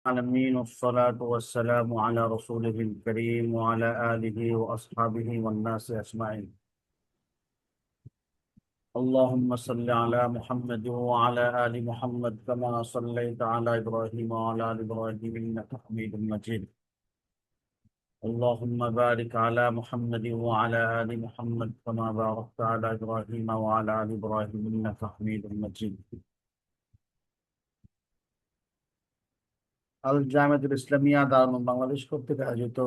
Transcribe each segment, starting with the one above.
العالمين والصلاة والسلام على رسوله الكريم وعلى آله وأصحابه والناس أجمعين. اللهم صل على محمد وعلى آل محمد كما صليت على إبراهيم وعلى آل إبراهيم إنك حميد مجيد. اللهم بارك على محمد وعلى آل محمد كما باركت على إبراهيم وعلى آل إبراهيم إنك حميد مجيد. আল জামিয়াতুল ইসলামিয়া দারুল বাংলাদেশ কর্তৃক আয়োজিত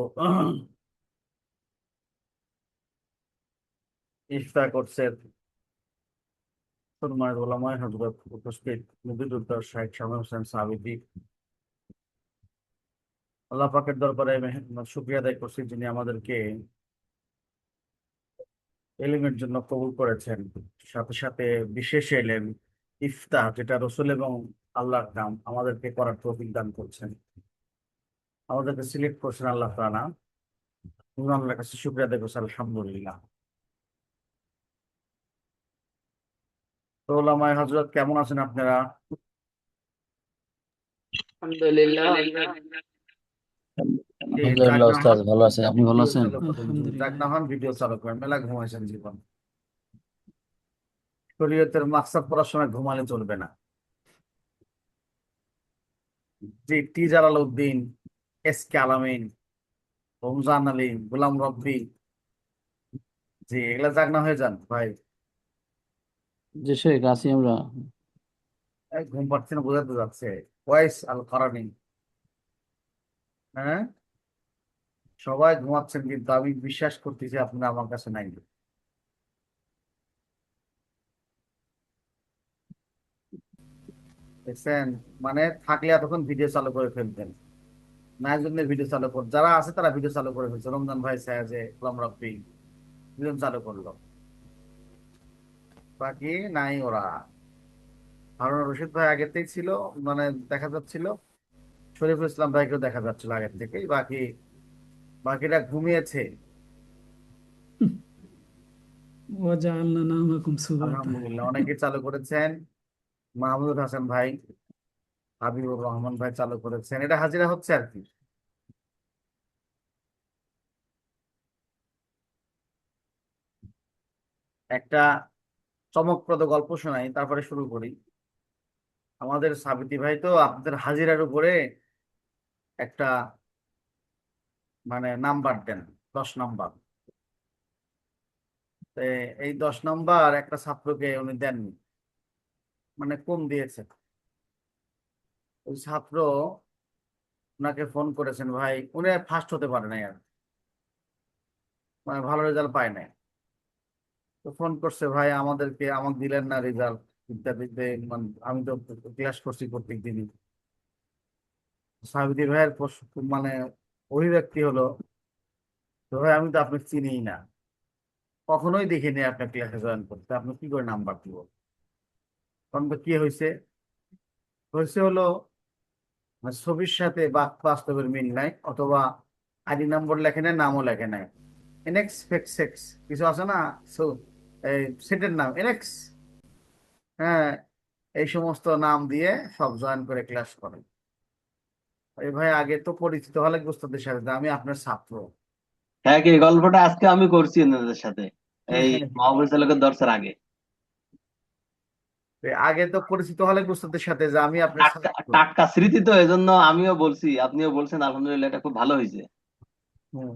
ইফতার কোর্সের সম্মানিত ওলামায়ে হযরত উপস্থিত মুফতি শাইখ শামীম হোসেন সাবিতি, আল্লাহ পাকের দরবারে শুকরিয়া আদায় করছি যিনি আমাদেরকে ইলমের জন্য কবুল করেছেন। সাথে সাথে বিশেষ ইলম ইফতার, যেটা রসুল এবং আল্লাহর নাম, আমাদেরকে করার তৌফিক দান করছেন, আমাদেরকে সিলেক্ট করছেন আল্লাহ তাআলা। আল্লাহর কাছে শুকরিয়া আদায় করছি, আলহামদুলিল্লাহ। তো ওলামায়ে হযরত কেমন আছেন আপনারা? আলহামদুলিল্লাহ। আলহামদুলিল্লাহ ওস্তাদ, ভালো আছে। আপনি ভালো আছেন? ভিডিও চালু করেন, মেলা ঘুমাইছেন জীবন। শরীয়তের মাকসাদ পড়ার সময় ঘুমালে চলবে না। যে টি জালালউদ্দিন, এস কে আলামিন, রমজান আলী, গোলাম রব্বি, যে এগুলা জাগনা হয়ে যান ভাই। যে শেখ আছি আমরা। ঘুম পাচ্ছে না, বোঝাতে যাচ্ছে। ওয়াইস আল কারানি, হ্যাঁ, সবাই ঘুমাচ্ছেন, কিন্তু আমি বিশ্বাস করতেছি আপনারা আমার কাছে নাই। দেখছেন, মানে থাকলে এতক্ষণ ভিডিও চালু করে ফেলতেন, না জন্য ভিডিও চালু কর, যারা আছে তারা ভিডিও চালু করে ফেলছে। রমজান ভাই, সায়াজে, গোলাম রব্বি দুজন চালু করলো, বাকি নাই ওরা। হারুন রশিদ ভাই আগেতেই ছিল, মানে দেখা যাচ্ছিল। শরীফুল ইসলাম ভাইকেও দেখা যাচ্ছিল আগের থেকেই। বাকিরা ঘুমিয়েছে। وجعلنا نومكم سباتا আলহামদুলিল্লাহ, অনেকে চালু করেছেন। মাহমুদুল হাসান ভাই, হাবিবুর রহমান ভাই চালু করেছেন। এটা হাজিরা হচ্ছে আর কি। একটা চমকপ্রদ গল্প শোনাই, তারপরে শুরু করি। আমাদের সাবিতি ভাই তো আপনাদের হাজিরার উপরে একটা মানে নাম্বার দেন, 10 নাম্বার। তো এই 10 নাম্বার একটা ছাত্রকে উনি দেননি, মানে কম দিয়েছে। ওই ছাত্র ওনাকে ফোন করেছেন, ভাই উনি ফার্স্ট হতে পারে নাই আর, মানে ভালো রেজাল্ট পায় নাই। তো ফোন করছে, ভাই আমাদেরকে আমাকে দিলেন না রেজাল্ট ইত্যাদিতে। মানে আমি তো ক্লাস করছি প্রত্যেক দিনই। সাবিতি ভাইয়ের মানে অভিব্যক্তি হলো, তো ভাই আমি তো আপনাকে চিনিই না, কখনোই দেখিনি আপনার ক্লাসে জয়েন করতে, আপনি কি করে নাম্বার দিব? কারণ তো কি হয়েছে, হয়েছে হলো মানে ছবির সাথে বা বাস্তবের মিল নাই, অথবা আইডি নম্বর লেখে নাই, নামও লেখে নাই। এনএক্স ফেক্স সেক্স কিছু আছে না, সো এই সেটের নাম এনএক্স, হ্যাঁ, এই সমস্ত নাম দিয়ে সব জয়েন করে ক্লাস করে। এই ভাই আগে তো পরিচিত হলে বুঝতে সাথে যে আমি আপনার ছাত্র। হ্যাঁ, কি গল্পটা আজকে আমি করছি এনাদের সাথে, এই মহাবীর চালকের দর্শের আগে। আগে তো পরিচিত হলে বুঝতে সাথে যে আমি আপনার টাটকা ছাত্র। টাটকা স্মৃতি তো, এজন্য আমিও বলছি, আপনিও বলছেন, আলহামদুলিল্লাহ, এটা খুব ভালো হয়েছে। হুম।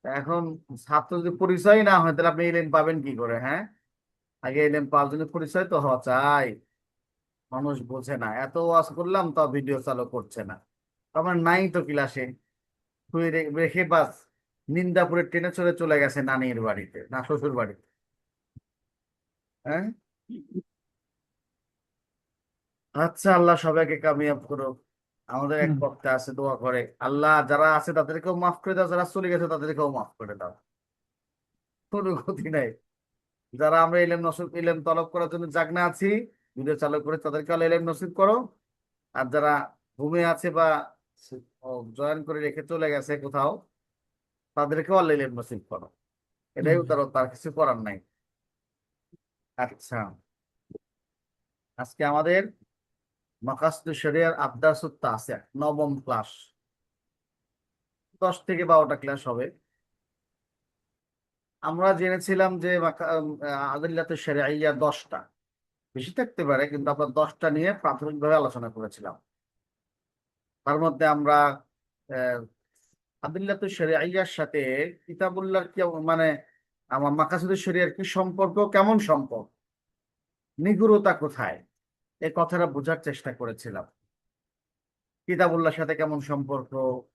এখন ছাত্র যদি পরিচয় না হয় তাহলে আপনি এলেন পাবেন কি করে? হ্যাঁ, আগে এলেন পাওয়ার জন্য পরিচয় তো হওয়া চাই। মানুষ বোঝে না, এত ওয়াজ করলাম তো ভিডিও চালু করছে না। আমার নাই তো ক্লাসে, রেখে বাস নিন্দাপুরে ট্রেনে চড়ে চলে গেছে নানির বাড়িতে, না শ্বশুর বাড়িতে। হ্যাঁ, আচ্ছা, আল্লাহ সবাইকে কামিয়াব করো। আমাদের এক বক্তা আছে, দোয়া করে, আল্লাহ যারা আছে তাদেরকেও মাফ করে দাও, যারা চলে গেছে তাদেরকেও মাফ করে দাও, কোনো ক্ষতি নাই। যারা আমরা ইলেম নসিব ইলেম তলব করার জন্য জাগনা আছি, ভিডিও চালু করে তাদেরকে আল্লাহ ইলেম নসিব করো। আর যারা ঘুমে আছে বা জয়েন করে রেখে চলে গেছে কোথাও, তাদেরকেও আল্লাহ ইলেম নসিব করো। এটাই উত্তর, তার কিছু করার নাই। আচ্ছা, আজকে আমাদের মাকাসিদুশ শরিয়ার আদ-দারসুত তাসি', নবম ক্লাস, 10 থেকে 12টা ক্লাস হবে। আমরা জেনেছিলাম যে আদিল্লাতুশ শরঈয়া 10টা, বেশি থাকতে পারে, কিন্তু আমরা 10টা নিয়ে প্রাথমিকভাবে আলোচনা করেছিলাম। তার মধ্যে আমরা আহ, আদিল্লাতুশ শরঈয়ার সাথে কিতাবুল্লাহর কি মানে আমার মাকাসিদুশ শরিয়ার কি সম্পর্ক, কেমন সম্পর্ক, নিগুড়তা কোথায়, এই কথাটা বোঝার চেষ্টা করেছিলাম। কিতাবুল্লাহর সাথে কেমন সম্পর্ক,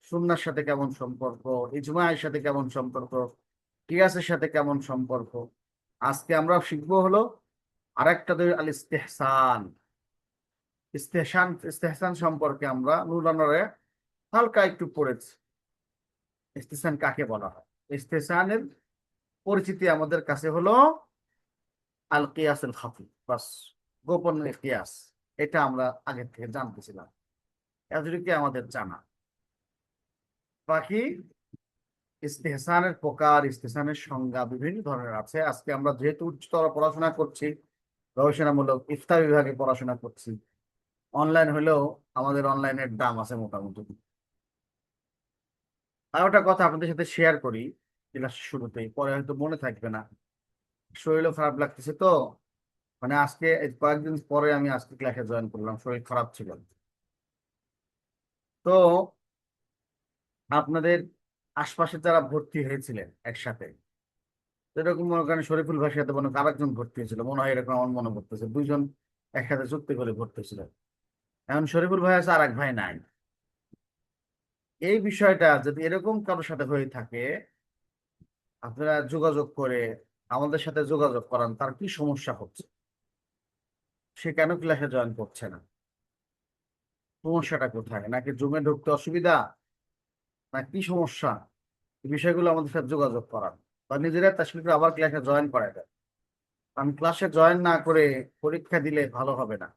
সুন্নাহর সাথে কেমন সম্পর্ক, ইজমায়ের সাথে কেমন সম্পর্ক, কিয়াসের সাথে কেমন সম্পর্ক। আজকে আমরা শিখবো হলো আরেকটা দলিল, আল ইস্তেহসান। ইস্তেহসান সম্পর্কে আমরা নুরানরে হালকা একটু পড়েছি। ইস্তেহসান কাকে বলা হয়? ইস্তেহসানের পরিচিতি আমাদের কাছে হলো আল কিয়াস আল খাফি, বাস, গোপন কিয়াস। এটা আমরা আগে থেকে জানতেছিলাম, এতটুকু আমাদের জানা। বাকি ইস্তেহসানের প্রকার, ইস্তেহসানের সংজ্ঞা বিভিন্ন ধরনের আছে। আজকে আমরা যেহেতু উচ্চতর পড়াশোনা করছি, গবেষণামূলক ইফতা বিভাগে পড়াশোনা করছি, অনলাইন হলেও আমাদের অনলাইনের দাম আছে মোটামুটি। আর ওটা কথা আপনাদের সাথে শেয়ার করি ক্লাসের শুরুতেই, পরে হয়তো মনে থাকবে না। শরীরও খারাপ লাগতেছে তো, মানে আজকে এই কয়েকদিন পরে আমি আজকে ক্লাসে জয়েন করলাম, শরীর খারাপ ছিল। তো আপনাদের আশপাশে যারা ভর্তি হয়েছিলেন একসাথে, এরকম মনে করেন শরীফুল ভাইয়ের সাথে মনে করেন আরেকজন ভর্তি হয়েছিল, মনে হয় এরকম আমার মনে পড়তেছে, দুইজন একসাথে চুক্তি করে ভর্তি হয়েছিল। এখন শরীফুল ভাই আছে, আর এক ভাই নাই। এই বিষয়টা যদি এরকম কারোর সাথে হয়ে থাকে, আপনারা যোগাযোগ করে আমাদের সাথে যোগাযোগ করান, তার কি সমস্যা হচ্ছে, সে কেন ক্লাসে জয়েন করছে না, সমস্যাটা কোথায়, নাকি জুমে ঢুকতে অসুবিধা, না কি সমস্যা, এই বিষয়গুলো আমাদের সাথে যোগাযোগ করান, বা নিজেরা তাসকিল করে আবার ক্লাসে জয়েন করায় দেন। কারণ ক্লাসে জয়েন না করে পরীক্ষা দিলে ভালো হবে না,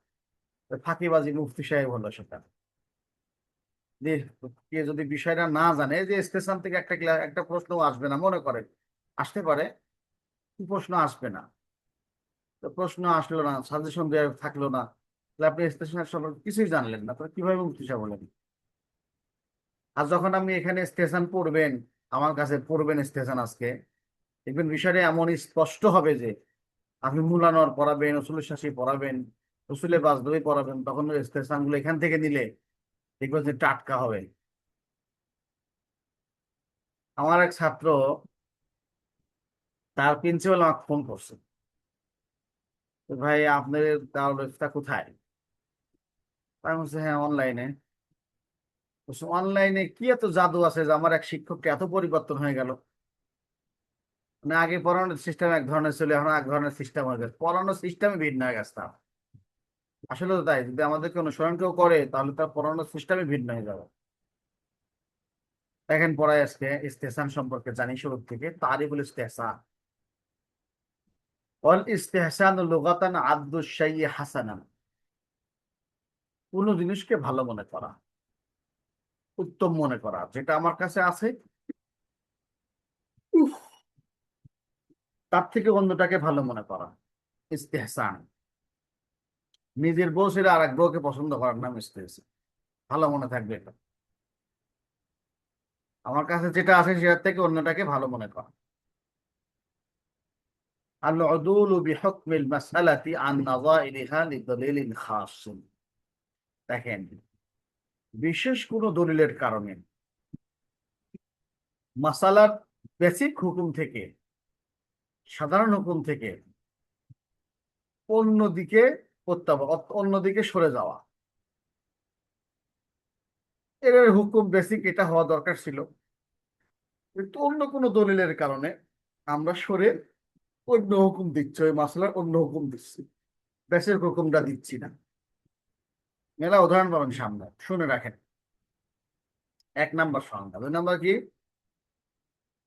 ফাঁকিবাজি মুফতি সাহেব হলো সেটা। যে কে যদি বিষয়টা না জানে, যে স্টেশন থেকে একটা একটা প্রশ্ন আসবে না, মনে করে আসতে পারে, কি প্রশ্ন আসবে না, তো প্রশ্ন আসলো না, সাজেশন দেওয়া থাকলো না, তাহলে আপনি স্টেশনের সম্পর্কে কিছুই জানলেন না, তো কিভাবে মুফতি সাহেব বলেন। আর যখন আপনি এখানে স্টেশন পড়বেন, আমার কাছে পড়বেন স্টেশন আজকে, দেখবেন বিষয়টা এমন স্পষ্ট হবে যে আপনি মুলানর পড়াবেন, রসুলের শাসি পড়াবেন, রসুলের বাসদবি পড়াবেন, তখন স্টেশন গুলো এখান থেকে নিলে দেখবেন যে টাটকা হবে। আমার এক ছাত্র, তার প্রিন্সিপাল আমাকে ফোন করছে, তো ভাই আপনাদের দারুল ইফতা কোথায়? আমি বলছি হ্যাঁ অনলাইনে। অনলাইনে কি এত জাদু আছে যে আমার এক শিক্ষককে এত পরিবর্তন হয়ে গেল? মানে আগে পড়ানোর সিস্টেম এক ধরনের ছিল, এখন এক ধরনের সিস্টেম হয়ে গেছে, পড়ানোর সিস্টেমই ভিন্ন হয়ে গেছে তার। আসলে তো তাই, যদি আমাদেরকে অনুসরণ কেউ করে তাহলে তার পড়ানোর সিস্টেমই ভিন্ন হয়ে যাবে। দেখেন পড়ায় আজকে ইস্তেহসান সম্পর্কে জানি শুরু থেকে, তারিফুল ইস্তেহসান। ওয়াল ইস্তেহসানু লুগাতান আদ্দুশ শাইই হাসানান, কোন জিনিসকে ভালো মনে করা, উত্তম মনে করা, যেটা আমার কাছে আছে উফ, তার থেকে অন্যটাকে ভালো মনে করা, ইস্তেহসান। নিজের বউ ছেড়ে আর এক বউকে পছন্দ করার নাম ইস্তেহসান, ভালো মনে থাকবে এটা। আমার কাছে যেটা আছে সেটার থেকে অন্যটাকে ভালো মনে করা। আল উদুলু বিহুকমিল মাসআলাতি আন নাযাইরিহা লিদলিলিন খাস। দেখেন, বিশেষ কোন দলিলের কারণে মাসালার বেসিক হুকুম থেকে, সাধারণ হুকুম থেকে অন্যদিকে অন্যদিকে সরে যাওয়া, এর হুকুম বেসিক এটা হওয়া দরকার ছিল, কিন্তু অন্য কোনো দলিলের কারণে আমরা সরে অন্য হুকুম দিচ্ছি, ওই মাসলার অন্য হুকুম দিচ্ছি, বেসিক হুকুমটা দিচ্ছি না। মেলা উদাহরণ পাবেন সামনে, শুনে রাখেন। 1 নম্বর সংজ্ঞা। 2 নম্বর কি?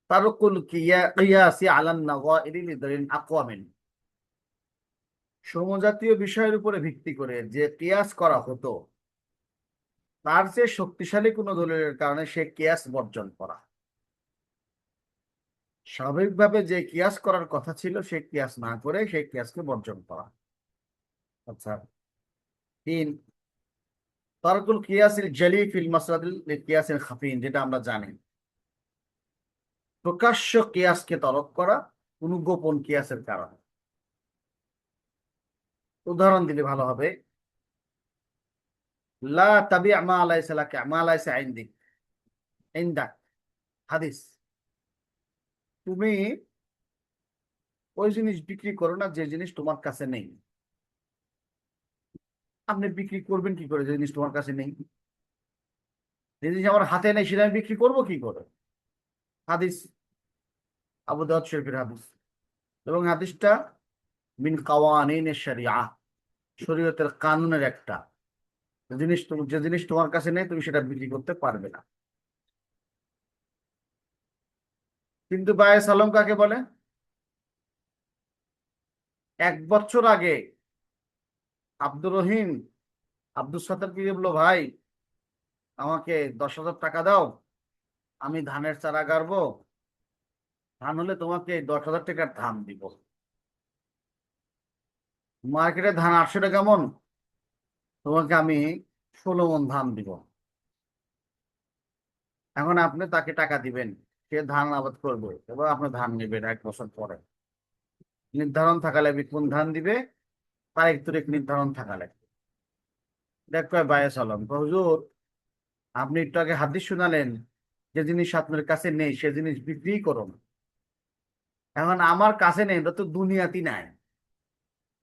তারকুল কিয়াসি আলান নাযাইরি লিদলিলিন আকওয়া মিন, সমজাতীয় বিষয়ের উপরে ভিত্তি করে যে কিয়াস করা হতো, তার চেয়ে শক্তিশালী কোনো দলিলের কারণে সে কিয়াস বর্জন করা। স্বাভাবিকভাবে যে কিয়াস করার কথা ছিল সে কিয়াস না করে সেই কিয়াসকে বর্জন করা। আচ্ছা। 3, তারকুল কিয়াসিল জালি ফিল মাসলাদিল কিয়াসিল খাফিন, যেটা আমরা জানি। প্রকাশ্য কিয়াসকে তরক করা কোনো গোপন কিয়াসের কারণে। উদাহরণ দিলে ভালো হবে। লা তাবি' মা লাইসা লাকা মা লাইসা ইনদিক ইনদাক, হাদিস। তুমি ওই জিনিস বিক্রি করো না যে জিনিস তোমার কাছে নেই। আপনি বিক্রি করবেন কি করে যে জিনিস তোমার কাছে নেই? যে জিনিস আমার হাতে নেই সেটা আমি বিক্রি করবো কি করে? হাদিস, আবু দাউদ শরীফের হাদিস, এবং হাদিসটা মিন কাওয়ানিন শরিয়া, শরীয়তের কানুনের একটা জিনিস। যে জিনিস তোমার কাছে নেই তুমি সেটা বিক্রি করতে পারবে না। কিন্তু বায়ে সালাম কাকে বলে? 1 বছর আগে আব্দুর রহিম আব্দুল সাত্তারকে বললো, ভাই আমাকে 10,000 টাকা দাও, আমি ধানের চারা গাড়বো, ধান হলে তোমাকে 10,000 টাকার ধান দিব। মার্কেটে ধান 800 টাকা মন, তোমাকে আমি 16 মন ধান দিব। এখন আপনি তাকে টাকা দিবেন, সে ধান আবাদ করবে, এবার আপনি ধান নেবেন 1 বছর পরে। নির্ধারণ থাকা লাগবে কোন ধান দিবে, তারিখ তুরিখ নির্ধারণ থাকা লাগবে। দেখ বায়ে সালাম, হুজুর আপনি একটু আগে হাদিস শুনালেন যে জিনিস আপনার কাছে নেই সে জিনিস বিক্রি করুন। এখন আমার কাছে নেই, এটা তো দুনিয়াতি নাই।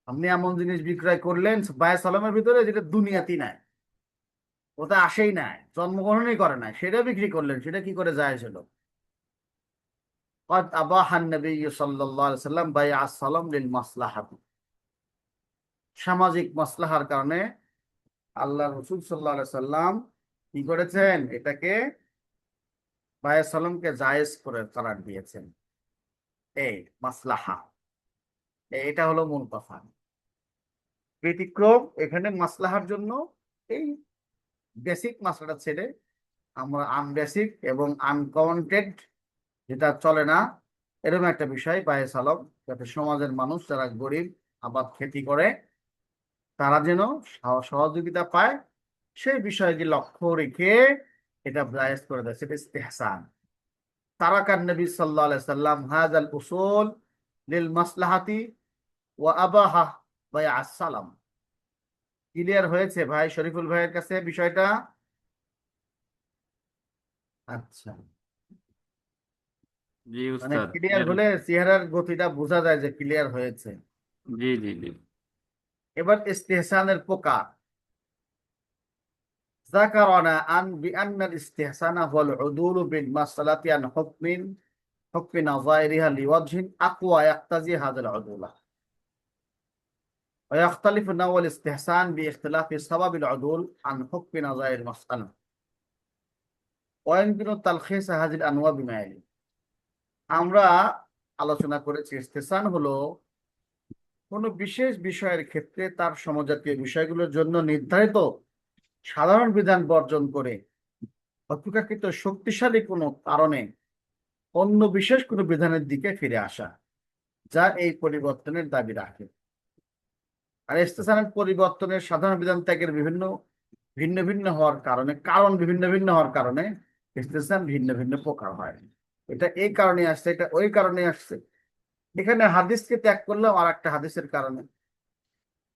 আপনি এমন জিনিস বিক্রয় করলেন বায়ে সালামের ভিতরে যেটা দুনিয়াতি নাই, ওটা আসেই নাই, জন্মগ্রহণই করে নাই, সেটা বিক্রি করলেন, সেটা কি করে যায় ছিল? قد أباح النبي صلى الله عليه وسلم بيع السلام للمصلحة। সামাজিক মাসলাহার কারণে আল্লাহ রসুল সাল্লাল্লাহু আলাইহি সাল্লাম কি করেছেন? এটাকে বায়ে সালামকে জায়েজ করে করার দিয়েছেন। এই মাসলাহা, এটা হলো মূল কথা। ব্যতিক্রম এখানে মাসলাহার জন্য এই বেসিক মাসলাটা ছেড়ে আমরা আনবেসিক এবং আনকাউন্টেড, যেটা চলে না, এরকম একটা বিষয় বায়ে সালাম, যাতে সমাজের মানুষ যারা গরিব আবাদ খেতি করে তারা যেন সহযোগিতা পায়, সেই বিষয়টি লক্ষ্য রেখে এটা জায়েজ করে দেয়, সেটা ইস্তেহসান। তারাকান নবী সাল্লাল্লাহু আলাইহি সাল্লাম হাযাল উসুল লিল মাসলাহাতি ওয়া আবাহা বাইআ সালাম। ক্লিয়ার হয়েছে ভাই শরীফুল ভাইয়ের কাছে বিষয়টা? আচ্ছা, জি মানে উস্তাদ, ক্লিয়ার হলে চেহারার গতিটা বোঝা যায় যে ক্লিয়ার হয়েছে। জি জি জি। এবার ইস্তেহসানের প্রকার। ذكرنا أن بأن الاستحسان هو العدول بالمسألة عن حكم نظائرها لوجه أقوى يقتضي هذا العدول، ويختلف نوع الاستحسان باختلاف سبب العدول عن حكم نظائر المسألة، ويمكن تلخيص هذه الأنواع بما يلي। আমরা আলোচনা করেছি ইস্তেহসান হলো কোনো বিশেষ বিষয়ের ক্ষেত্রে তার সমজাতীয় বিষয়গুলোর জন্য নির্ধারিত সাধারণ বিধান বর্জন করে অপেক্ষাকৃত শক্তিশালী কোনো কারণে অন্য বিশেষ কোনো বিধানের দিকে ফিরে আসা, যা এই পরিবর্তনের দাবি রাখে। আর ইস্তেহসানের পরিবর্তনের সাধারণ বিধান ত্যাগের ভিন্ন ভিন্ন হওয়ার কারণে, ভিন্ন ভিন্ন হওয়ার কারণে ইস্তেহসান ভিন্ন ভিন্ন প্রকার হয়। এটা এই কারণে আসছে, এটা ওই কারণে আসছে। এখানে হাদিসকে ত্যাগ করলাম আর একটা হাদিসের কারণে,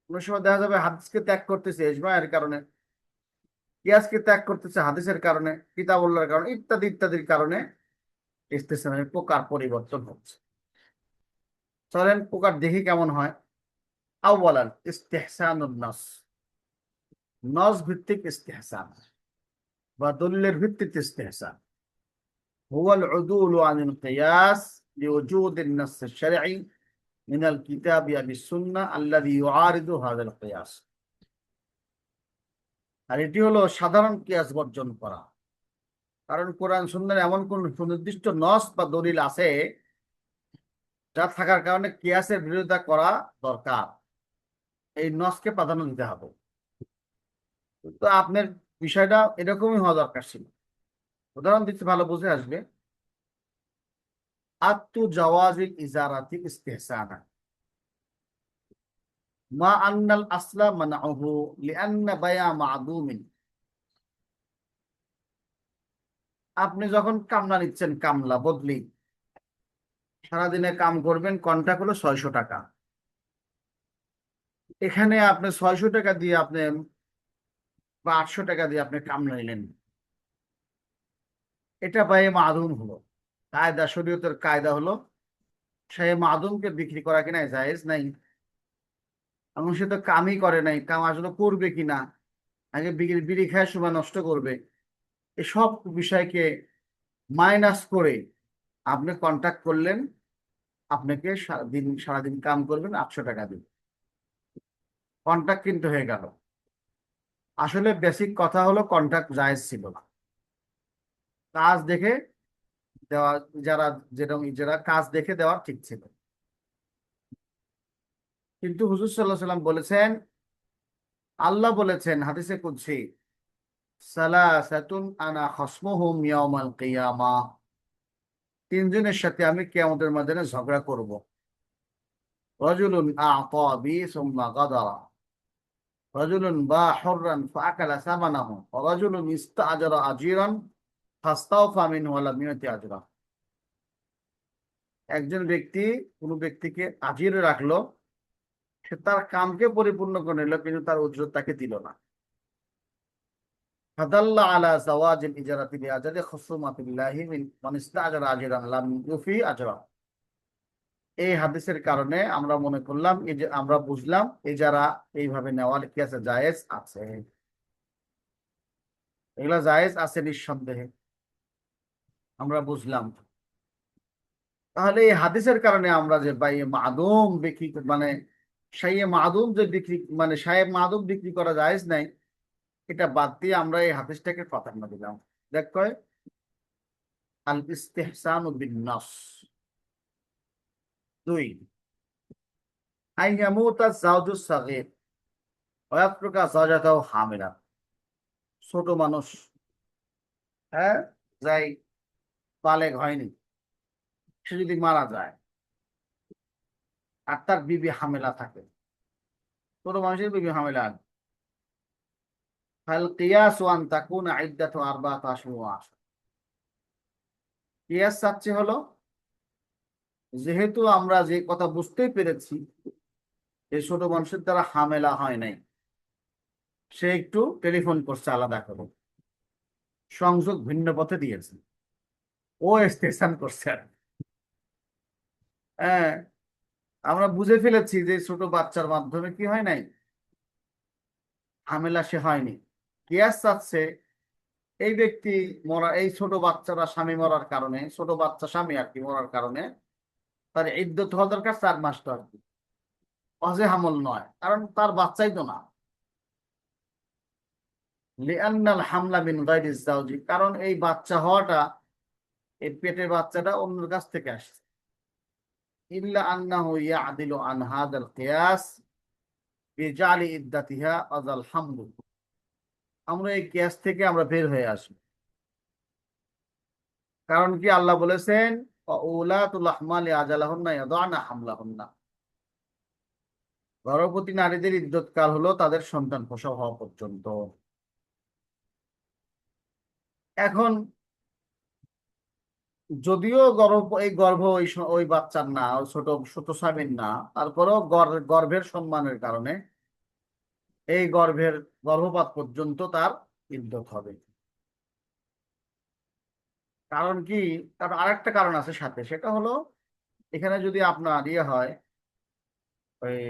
কোনো সময় দেখা যাবে হাদিসকে ত্যাগ করতেছে ইজমায়ের কারণে, কিয়াসকে ত্যাগ করতেছে হাদিসের কারণে, কিতাবুল্লাহর কারণে, ইত্যাদি ইত্যাদির কারণে ইস্তেহসানের প্রকার পরিবর্তন হচ্ছে। চলেন প্রকার দেখি কেমন হয়। আউয়ালান ইস্তেহসানুন নাস, নস ভিত্তিক ইস্তেহসান বা দলিলের ভিত্তিতে ইস্তেহসান। হুয়াল উদুলু আনিল কিয়াস লিউজুদিন নাস আশ-শারঈ মিনাল কিতাবি ওয়াস সুন্নাহ আল্লাযী ইউআরিদু হাযাল কিয়াস। আর এটি হলো সাধারণ কিয়াস বর্জন করা, কারণ কোরআন সুন্নাহর এমন কোন সুনির্দিষ্ট নস বা দলিল আছে যা থাকার কারণে কিয়াসের বিরোধিতা করা দরকার, এই নসকে প্রাধান্য দিতে হবে। তো আপনার বিষয়টা এরকমই হওয়া দরকার ছিল। উদাহরণ দিতে ভালো বুঝে আসবে। আত্তু জাওয়াজিল ইজারাতি ইস্তেহসানা মা আন্নাল আসলা মানউহু লিআন্না বায়া মা'দুমিন আপনি যখন কামলা নিচ্ছেন, কামলা বদলি, সারাদিনে কাম করবেন, কন্ট্রাক্ট হলো 600 টাকা। এখানে আপনি 600 টাকা দিয়ে আপনি বা 800 টাকা দিয়ে আপনি কামলা নিলেন, এটা পায়ে মাদুম হলো। কায়দা, শরীয়তের কায়দা হলো সে মাদুমকে বিক্রি করা কিনা জায়েজ নাই। এবং সে তো কামই করে নাই, কাম আসলে করবে কিনা, আগে বিড়ি বিড়ি খায় সময় নষ্ট করবে, এসব বিষয়কে মাইনাস করে আপনি কন্ট্যাক্ট করলেন, আপনাকে সারাদিন কাম করবেন, 800 টাকা দিন, কন্ট্রাক্ট কিন্তু হয়ে গেল। আসলে বেসিক কথা হলো কন্ট্রাক্ট জায়েজ ছিল না, কাজ দেখে দেওয়া, যারা যেরকম যারা কাজ দেখে দেওয়া ঠিক ছিল। কিন্তু হুজুর সাল্লাহ সাল্লাম বলেছেন, আল্লাহ বলেছেন হাদিসে কুদসি, সালাসাতুন আনা খসমুহুম ইয়াউমাল কিয়ামাহ, তিনজনের সাথে আমি কিয়ামতের ময়দানে ঝগড়া করব। রাজুলুন আ'তা বি সুম্মা গাদারা, রাজুলুন বা হুররান ফাআকালা সামানাহু, ওয়া রাজুলুন ইস্তাআজারা আজীরান ফাস্তাওফা মিনহু ওয়া লাম ইউতি আজরা। একজন ব্যক্তি কোনো ব্যক্তিকে আজিরে রাখলো, সে তার কামকে পরিপূর্ণ করে নিল, কিন্তু তার উজরত তাকে দিল না। ফাদাল্লা আলা যাওয়াজিল ইজারাতি বিআজালি খুসুমাতিল্লাহি মান ইস্তাআজারা আজরান লাম ইউফি আজরা। এই হাদিসের কারণে আমরা মনে করলাম, এই যে আমরা বুঝলাম এই যারা এইভাবে নেওয়ার কি আছে, জায়েজ আছে, এগুলা জায়েজ আছে নিঃসন্দেহে, আমরা বুঝলাম। তাহলে এই হাদিসের কারণে আমরা যে ভাই মাদুম বিক্রি মানে সাইয়ে মাদুম যে বিক্রি মানে সাহেব মাদুম বিক্রি করা জায়েজ নাই, এটা বাদ দিয়ে আমরা এই হাদিসটাকে প্রাধান্য দিলাম। দেখ কয় আল ইস্তিহসানু বিন নাস। দুই, আই ইয়ামুতা যাওজুস সাগীর ওয়া ইয়াতরুকা যাওজাতাহু হামিলা। ছোট মানুষ, হ্যাঁ, যাই বালেগ হয়নি, সে যদি মারা যায় আর তার বিবি হামেলা থাকে, ছোট মানুষের বিবি হামেলা, ফাল কিয়াসু আন তাকুনা ইদ্দাতু আরবাআত আশহুর ওয়া আশরা। কিয়াস চাচ্ছে হলো, যেহেতু আমরা যে কথা বুঝতেই পেরেছি এই ছোট মানুষের দ্বারা হামেলা হয় নাই, সে একটু টেলিফোন করছে আলাদা করে, সংযোগ ভিন্ন পথে দিয়েছে, ও স্টেশন করছে আর কি। হ্যাঁ, আমরা বুঝে ফেলেছি যে ছোট বাচ্চার মাধ্যমে কি হয় নাই, হামেলা সে হয়নি। কিয়াস চাচ্ছে এই ব্যক্তি মরা, এই ছোট বাচ্চারা স্বামী মরার কারণে, ছোট বাচ্চা স্বামী আর কি মরার কারণে তার ইদ্যত হওয়া দরকার 4 মাস, তো আর কি অজে হামল নয়, কারণ তার বাচ্চাই তো না। লিআন্নাল হামলা মিন গায়রি যাওজি, কারণ এই বাচ্চা হওয়াটা, এই পেটের বাচ্চাটা অন্যের কাছ থেকে আসছে। ইল্লা আন্নাহু ইয়াদিলু আন হাদাল কিয়াস বিজালি ইদ্দাতিহা আযাল হামলু। আমরা এই কিয়াস থেকে আমরা বের হয়ে আসি, কারণ কি আল্লাহ বলেছেন উলাতুল আহমালি আজালাহুন্না ইয়াদানা হামলাহুন্না, গর্ভবতী নারীদের ইদ্যৎকাল হলো তাদের সন্তান প্রসব হওয়া পর্যন্ত। এখন যদিও গর্ভ ওই বাচ্চার না, ওই ছোট ছোট স্বামীর না, তারপরেও গর্ভের সম্মানের কারণে এই গর্ভপাত পর্যন্ত তার ইদ্যত হবে। কারণ কি, তার আরেকটা কারণ আছে সাথে, সেটা হলো এখানে যদি আপনার ইয়ে হয়, ওই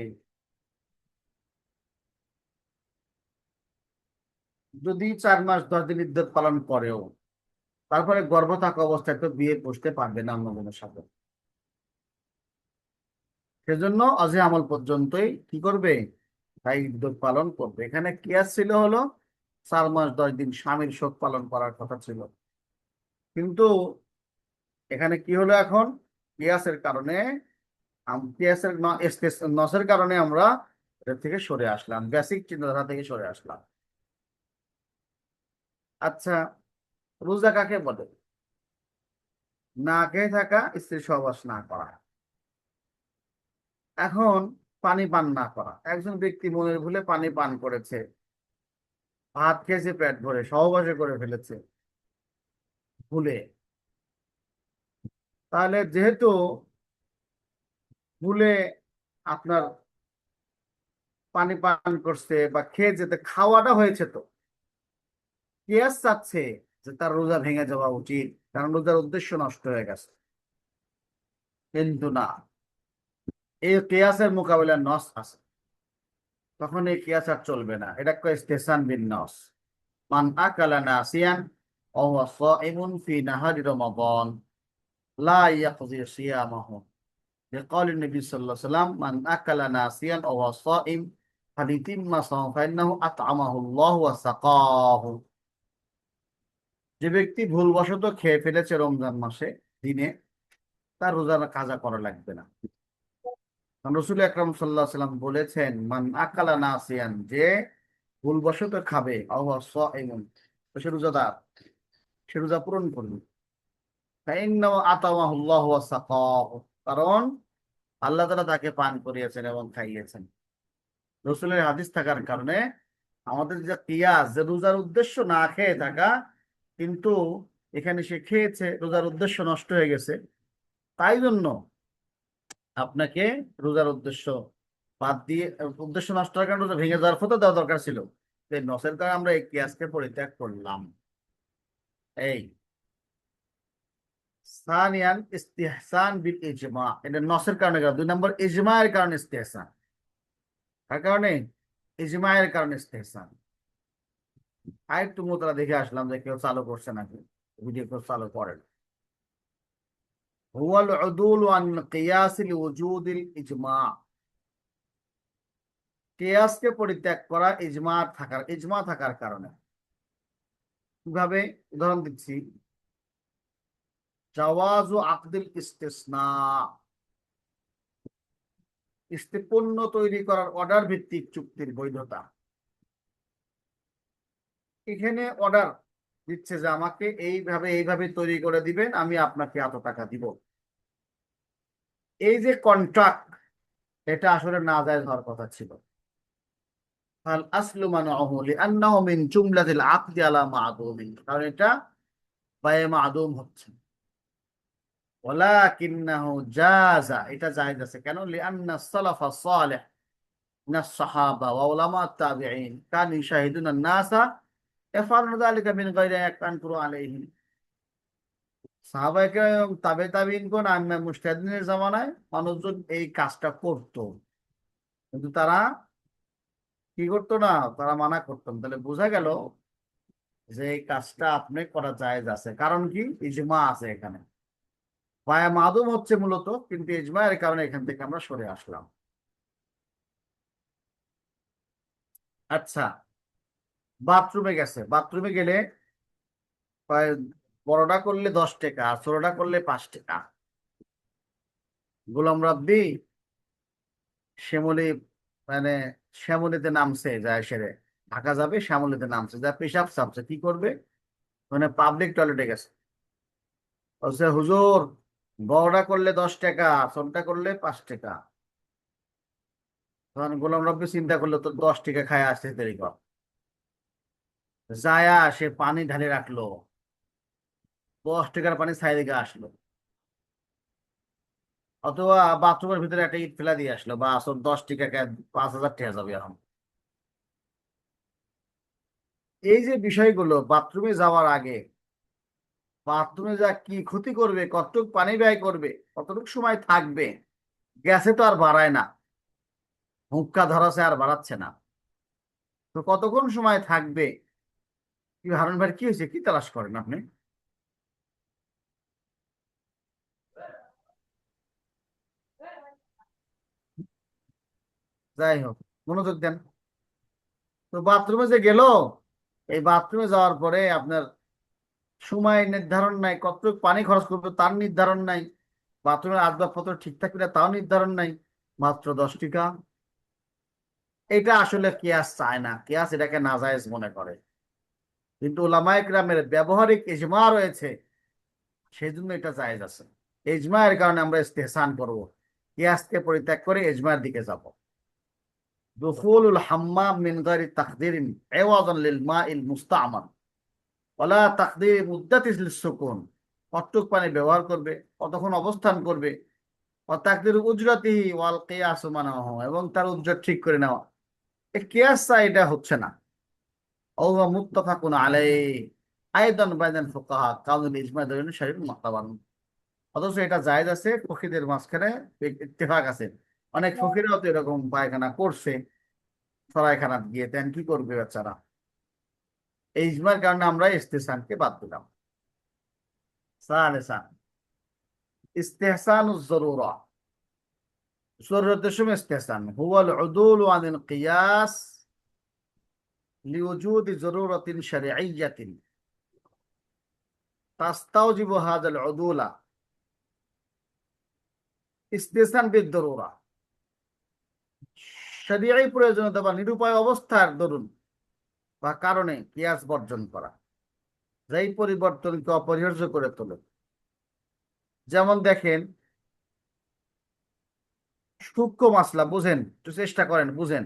যদি 4 মাস 10 দিন ইদ্যত পালন করেও তারপরে গর্ভ থাকা অবস্থায় তো বিয়ে বসতে পারবে না অন্য কোনো সাথে, সেজন্য অজে আমল পর্যন্তই কি করবে, তাই ইদ্যত পালন করবে। এখানে কিয়াস ছিল হলো 4 মাস 10 দিন স্বামীর শোক পালন করার কথা ছিল, কিন্তু এখানে কি হলো, এখন কিয়াসের কারণে কিয়াসের নসের কারণে আমরা এর থেকে সরে আসলাম, বেসিক চিন্তাধারা থেকে সরে আসলাম। আচ্ছা, রোজা কাকে বলে? না খেয়ে থাকা, স্ত্রীর সহবাস না করা। এখন পানি পান না করা, একজন ব্যক্তি মনের ভুলে পানি পান করেছে, ভাত খেয়েছে পেট ভরে, সহবাসে করে ফেলেছে, ভুলে। তাহলে যেহেতু ভুলে আপনার পানি পান করছে বা খেয়ে যেতে, খাওয়াটা হয়েছে, তো কিয়াস চাচ্ছে যে তার রোজা ভেঙে যাওয়া উচিত, কারণ রোজার উদ্দেশ্য নষ্ট হয়ে গেছে। কিন্তু না, এই কিয়াসের মোকাবিলায় নস আছে, তখন এই কিয়াস আর চলবে না। এটা কয় ইস্তেহসান বিন নস। মান আকালা নাসিয়ান ওয়া হুয়া সাইমুন ফি নাহারি রমাদান লা ইয়াকযি সিয়ামাহু লিকাউলি নবী সাল্লাল্লাহু আলাইহি ওয়াসাল্লাম মান আকালা নাসিয়ান ওয়া হুয়া সাইম ফালিতিম্মা সাওম ফাইন্নাহু আত'আমাহু আল্লাহু ওয়া সাকাহু। যে ব্যক্তি ভুলবশত খেয়ে ফেলেছে রমজান মাসে দিনে, তার রোজা কাজা করা লাগবে না। কারণ রাসূল আকরাম সাল্লাল্লাহু আলাইহি ওয়াসাল্লাম বলেছেন, মান আকালা নাসিয়ান, যে ভুলবশত খাবে, ওয়া হুয়া সাইমুন, তো সে রোজাদার, সে রোজা পূরণ করবে। ফাইন্নাহু আত'আমাহু আল্লাহু ওয়া সাকাহু, কারণ আল্লাহ তাআলা তাকে পান করিয়েছেন এবং খাইয়েছেন। রসুলের হাদিস থাকার কারণে আমাদের যে কিয়াস, যে রোজার উদ্দেশ্য না খেয়ে থাকা, কিন্তু এখানে সে খেয়েছে, রোজার উদ্দেশ্য নষ্ট হয়ে গেছে, তাই জন্য আপনাকে রোজার উদ্দেশ্য বাদ দিয়ে, উদ্দেশ্য নষ্ট হওয়ার কারণে রোজা ভেঙে যাওয়ার ফতো দেওয়া দরকার ছিল। এই নসের কারণে আমরা এই কিয়াসকে পরিত্যাগ করলাম। এই সানিয়ান ইস্তিহসান বিল ইজমা, এটা নসের কারণে গেল। 2 নম্বর, ইজমা এর কারণে ইস্তিহসান। তার কারণে ইজমা এর কারণে ইস্তেহসান। আরেকটু মোতলা দেখে আসলাম যে কেউ চালু করছে নাকি, ভিডিও কেউ চালু করেন। হুয়াল উদুল আন কিয়াস লিউজুদিল ইজমা, কিয়াসকে পরিত্যাগ করা ইজমা থাকার কারণে। কিভাবে? উদাহরণ দিচ্ছি, জাওয়াজু আকদিল ইস্তিসনা, পণ্য তৈরি করার অর্ডার ভিত্তিক চুক্তির বৈধতা। এখানে অর্ডার দিচ্ছে যে আমাকে এইভাবে এইভাবে তৈরি করে দিবেন, আমি আপনাকে এত টাকা দিব। এই যে কন্ট্রাক্ট, এটা আসলে নাজায়েজ হওয়ার কথা ছিল। ফাল আসলু মানউহু লিআন্নাহু মিন জুমলাতিল আকদি আলা মা'দুমিন, কারণ এটা বায়ে মা'দুম হচ্ছে। ওয়ালাকিন্নাহু জাযা, এটা জায়েজ আছে। কেন? লিআন্না সালাফা সালিহ মিনাস সাহাবা ওয়া উলামা তাবিঈন কানু ইশাহিদুনা নাসা ইয়াফআলুনা যালিকা মিন গায়রি ইয়াকানকুরু আলাইহিম। সাহাবায়ে কেরাম, তাবিঈনগণ, আইম্মায়ে মুজতাহিদিনের জামানায় মানুষজন এই কাজটা করতো, কিন্তু তারা কি করতো না, তারা মানা করতেন। তাহলে বোঝা গেল যে এই কাজটা আপনি করা জায়েজ আছে। কারণ কি? ইজমা আছে এখানে। বায়া মাদুম হচ্ছে মূলত, কিন্তু ইজমা এর কারণে এখান থেকে আমরা সরে আসলাম। আচ্ছা, বাথরুমে গেছে, বাথরুমে গেলে বড়টা করলে 10 টাকা আর ছোটটা করলে 5 টাকা। গোলাম রাব্বি শ্যামলী, মানে শ্যামলীতে নামছে, যায় সেরে ঢাকা যাবে, শ্যামলীতে নামছে, যা পেশাব সাপছে, কি করবে? মানে পাবলিক টয়লেটে গেছে। বলছে, হুজুর, বড়টা করলে 10 টাকা, ছোটটা করলে 5 টাকা। তখন গোলাম রব্বি চিন্তা করলো, তো 10 টাকা খায় আসতে দেরি কর। যায়া সে পানি ঢালে রাখলো, 10 টাকার পানি ছাই দিকে আসলো। অথবা বাথরুমের ভিতরে একটা ইট ফেলা দিয়ে আসলো, বা আসল 10 টাকা 5,000 টাকা যাবে এখন। এই যে বিষয়গুলো, বাথরুমে যাওয়ার আগে, বাথরুমে যা কি ক্ষতি করবে, কতটুকু পানি ব্যয় করবে, কতটুকু সময় থাকবে, গ্যাসে তো আর বাড়ায় না, হুক্কা ধরাছে আর বাড়াচ্ছে না, তো কতক্ষণ সময় থাকবে। কি হারুন ভাই, কি হয়েছে? কি তালাশ করেন আপনি? যাই হোক, মনোযোগ দেন। তো বাথরুমে যে গেল, এই বাথরুমে যাওয়ার পরে আপনার সময় নির্ধারণ নাই, কতটুকু পানি খরচ করবে তার নির্ধারণ নাই, বাথরুমের আসবাবপত্র ঠিকঠাক কিনা তাও নির্ধারণ নাই, মাত্র 10 টাকা। এটা আসলে কিয়াস চায় না, কিয়াস এটাকে নাজায়েজ মনে করে। কিন্তু উলামায়ে কেরামের ব্যবহারিক ইজমা রয়েছে, সেই জন্য এটা জায়েজ আছে। ইজমা এর কারণে আমরা ইস্তেহসান করব, কিয়াসকে পরিত্যাগ করে ইজমার দিকে যাব। দুখুলুল হাম্মাম মিন গায়রি তাকদিরিন ইওয়াদান লিল মাইল মুস্তামাল, ওয়ালা তাকদীর মুদ্দাতিস লিসসুকুন, কতটুক পানি ব্যবহার করবে, কতক্ষণ অবস্থান করবে, ওয়া তাকদীর উজরাতিহি ওয়াল কিয়াসু মানাহু, এবং তার উজরত ঠিক করে নেওয়া। এই কিয়াসটা এটা হচ্ছে না। ও হুয়া মুত্তাফাকুন আলাইহি আইদান বাইনাল ফুকাহা কাউনুল ইজমা দলিলুন শারঈয়্যুন মুতাবারুন। অথচ এটা জায়েজ আছে, ফকিহদের মাঝখানে ইত্তেফাক আছে। অনেক ফকিরাও তো এরকম পায়খানা করছে সরাইখানাত গিয়ে, তেন কি করবে বেচারা। এই ইজমার কারণে আমরা ইস্তেসানকে বাদ দিলাম। সালেসান ইস্তেহসানুজ জরুরা, জরুরতের সময় ইস্তেহসান হুয়াল উদুল আনিল কিয়াস লিউজুদি জরুরাতিন শারঈয়্যাতিন তাস্তাওজিবু হাযাল উদুলা। ইস্তেহসান বিদ-দরুরা, শরীয়ী প্রয়োজনীয়তা বা নিরুপায় অবস্থার দরুন বা কারণে কিয়াস বর্জন করা, যেই পরিবর্তনকে অপরিহার্য করে তোলে। যেমন দেখেন, সূক্ষ্ম মাসলা বুঝেন, একটু চেষ্টা করেন বুঝেন।